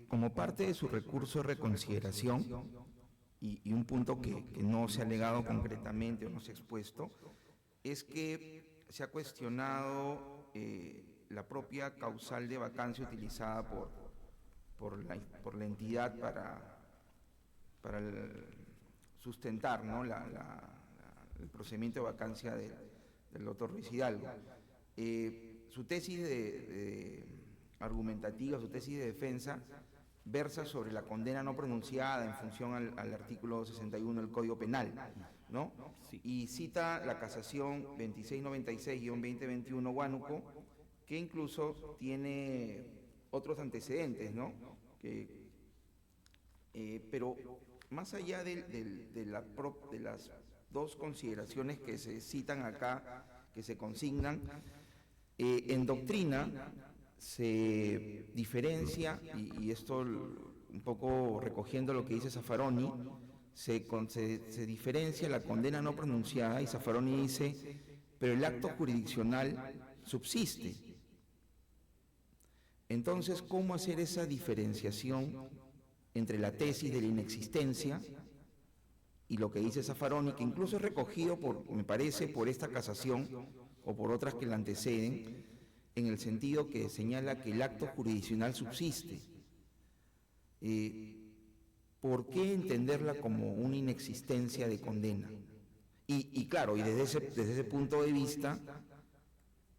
Como parte de su recurso de reconsideración, y un punto que no se ha alegado concretamente o no se ha expuesto, es que se ha cuestionado la propia causal de vacancia utilizada por la entidad para sustentar, ¿no?, el procedimiento de vacancia del doctor Ruiz Hidalgo. Su tesis argumentativa, su tesis de defensa, versa sobre la condena no pronunciada en función al artículo 61 del Código Penal, ¿no? Sí. Y cita la casación 2696-2021 Huánuco, que incluso tiene otros antecedentes, ¿no? Pero más allá de las dos consideraciones que se citan acá, que se consignan, en doctrina se diferencia, y esto un poco recogiendo lo que dice Zaffaroni, se diferencia la condena no pronunciada, y Zaffaroni dice, pero el acto jurisdiccional subsiste. Entonces, ¿cómo hacer esa diferenciación entre la tesis de la inexistencia y lo que dice Zaffaroni, que incluso es recogido, me parece, por esta casación o por otras que la anteceden, en el sentido que señala que el acto jurisdiccional subsiste. ¿Por qué entenderla como una inexistencia de condena? Y claro, y desde ese punto de vista,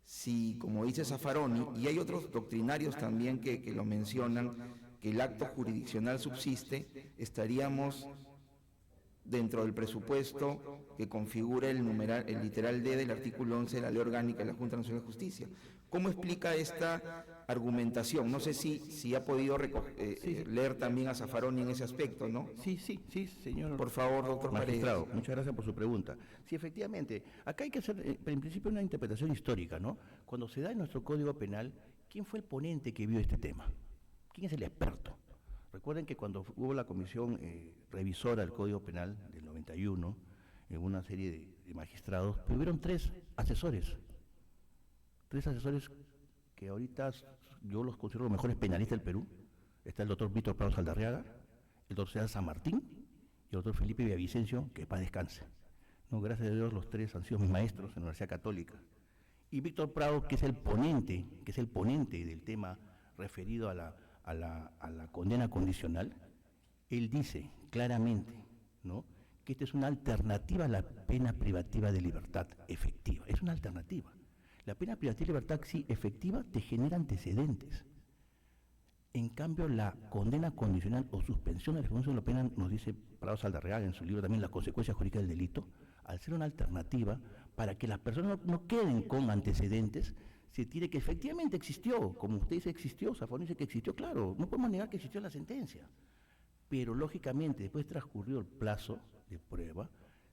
si, como dice Zaffaroni, y hay otros doctrinarios también que lo mencionan, que el acto jurisdiccional subsiste, estaríamos dentro del presupuesto que configura el literal D del artículo 11 de la Ley Orgánica de la Junta Nacional de Justicia. ¿Cómo explica esta argumentación? No sé si ha podido leer también a Zaffaroni en ese aspecto, ¿no? Sí, señor. Por favor, doctor Magistrado, Paredes. muchas gracias por su pregunta. Sí, efectivamente, acá hay que hacer, en principio, una interpretación histórica, ¿no? Cuando se da en nuestro Código Penal, ¿quién fue el ponente que vio este tema? ¿Quién es el experto? Recuerden que cuando hubo la comisión revisora del Código Penal del 91, en una serie de magistrados, pero hubieron tres asesores que ahorita yo los considero los mejores penalistas del Perú. Está el doctor Víctor Prado Saldarriaga, el doctor César San Martín y el doctor Felipe Villavicencio, que paz descanse. No, gracias a Dios los tres han sido mis maestros en la Universidad Católica. Y Víctor Prado, que es el ponente del tema referido a la condena condicional, él dice claramente, ¿no?, que esta es una alternativa a la pena privativa de libertad efectiva. Es una alternativa. La pena privativa de libertad, sí, efectiva, te genera antecedentes. En cambio, la condena condicional o suspensión de la ejecución de la pena, nos dice Prado Saldarriaga en su libro también, Las consecuencias jurídicas del delito, al ser una alternativa para que las personas no queden con antecedentes, se tiene que efectivamente existió, como usted dice existió, Zaffaroni dice que existió, claro, no podemos negar que existió la sentencia, pero lógicamente después transcurrió el plazo de prueba,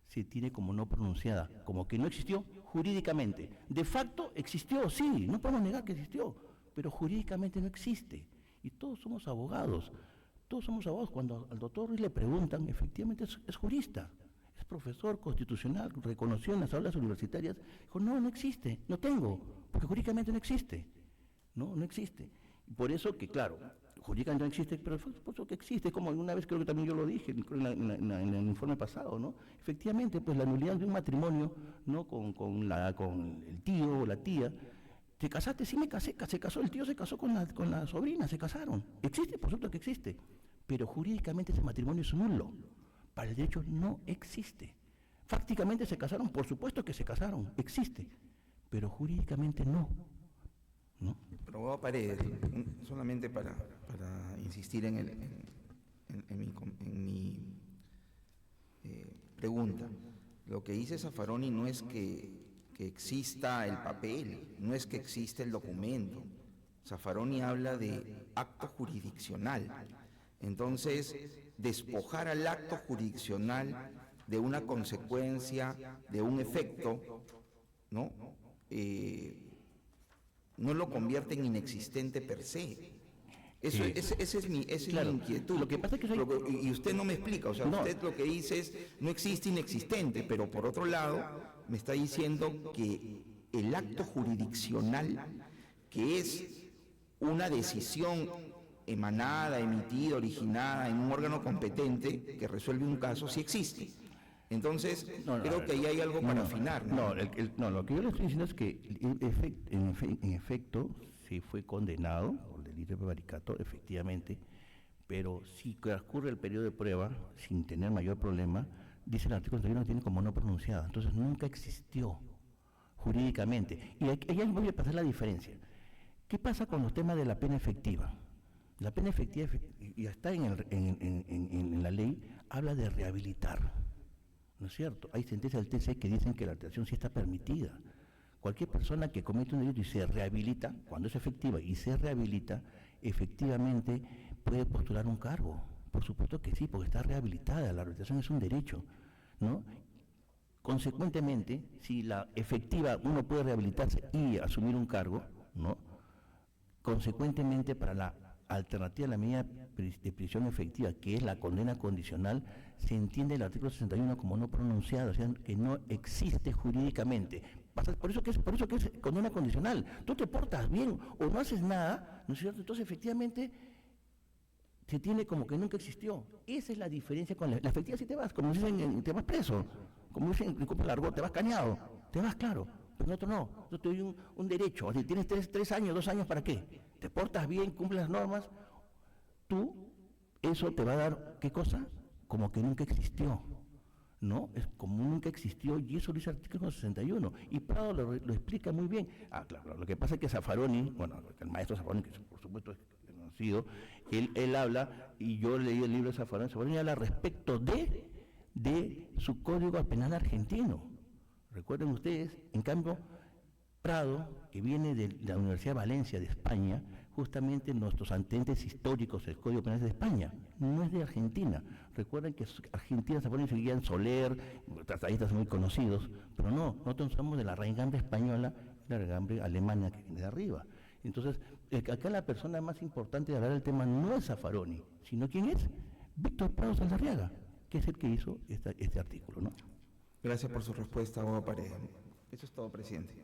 se tiene como no pronunciada, como que no existió jurídicamente. De facto existió, sí, no podemos negar que existió, pero jurídicamente no existe. Y todos somos abogados. Cuando al doctor Ruiz le preguntan, efectivamente es jurista, es profesor constitucional, reconocido en las aulas universitarias, dijo, no existe, no tengo, porque jurídicamente no existe, no existe. Y por eso que, claro, jurídicamente no existe, pero por eso que existe, como alguna vez creo que también yo lo dije en el informe pasado, ¿no? Efectivamente, pues la nulidad de un matrimonio, ¿no?, con el tío o la tía. ¿Te casaste? Sí, me casé, se casó, el tío se casó con la sobrina, se casaron. Existe, por supuesto que existe, pero jurídicamente ese matrimonio es nulo. Para el derecho no existe. Fácticamente se casaron, por supuesto que se casaron, existe, pero jurídicamente no. Abogado Paredes, solamente para insistir en mi pregunta. Lo que dice Zaffaroni no es que exista el papel, no es que exista el documento. Zaffaroni habla de acto jurisdiccional. Entonces, despojar al acto jurisdiccional de una consecuencia, de un efecto, ¿no?, no lo convierte en inexistente per se. Esa es mi inquietud. Lo que pasa es que y usted no me explica, o sea, usted lo que dice es, no existe inexistente, pero por otro lado, me está diciendo que el acto jurisdiccional, que es una decisión emanada, emitida, originada en un órgano competente que resuelve un caso, sí existe. Entonces, creo que ahí hay algo para afinar. No, lo que yo le estoy diciendo es que en efecto sí fue condenado por delito de prevaricato, efectivamente, pero si transcurre el periodo de prueba sin tener mayor problema, dice el artículo 31 que tiene como no pronunciada, entonces nunca existió jurídicamente. Y ahí voy a pasar la diferencia. ¿Qué pasa con los temas de la pena efectiva? La pena efectiva, y está en la ley, habla de rehabilitar. ¿No es cierto? Hay sentencias del TC que dicen que la alteración sí está permitida. Cualquier persona que comete un delito y se rehabilita, cuando es efectiva y se rehabilita, efectivamente puede postular un cargo. Por supuesto que sí, porque está rehabilitada, la rehabilitación es un derecho, ¿no? Consecuentemente, si la efectiva uno puede rehabilitarse y asumir un cargo, ¿no?, consecuentemente para la alternativa a la medida de prisión efectiva, que es la condena condicional, se entiende el artículo 61 como no pronunciado, o sea, que no existe jurídicamente. Por eso que es condena condicional. Tú te portas bien o no haces nada, ¿no es cierto? Entonces, efectivamente, se tiene como que nunca existió. Esa es la diferencia con la efectiva. Si te vas, como dicen, te vas preso, como dicen, disculpa el argot, te vas cañado, te vas claro. pero nosotros no, nosotros te doy un derecho, así, tienes 3 años, 2 años, ¿para qué? Te portas bien, cumples las normas, eso te va a dar, ¿qué cosa? Como que nunca existió, ¿no? Es como nunca existió, y eso lo dice el artículo 61, y Prado lo explica muy bien. Claro, lo que pasa es que Zaffaroni, bueno, el maestro Zaffaroni, que por supuesto es conocido, él habla, y yo leí el libro de Zaffaroni habla respecto de su código penal argentino. Recuerden ustedes, en cambio, Prado, que viene de la Universidad de Valencia, de España, justamente nuestros antecedentes históricos del Código Penal es de España, no es de Argentina. Recuerden que Argentina se pone seguían Soler, tratadistas muy conocidos, pero no, nosotros somos de la raigambre española y la raigambre alemana que viene de arriba. Entonces, acá la persona más importante de hablar del tema no es Zaffaroni, sino ¿quién es? Víctor Prado Saldarriaga, que es el que hizo este artículo, ¿no? Gracias por su respuesta, abogado Paredes. Eso es todo, presidente.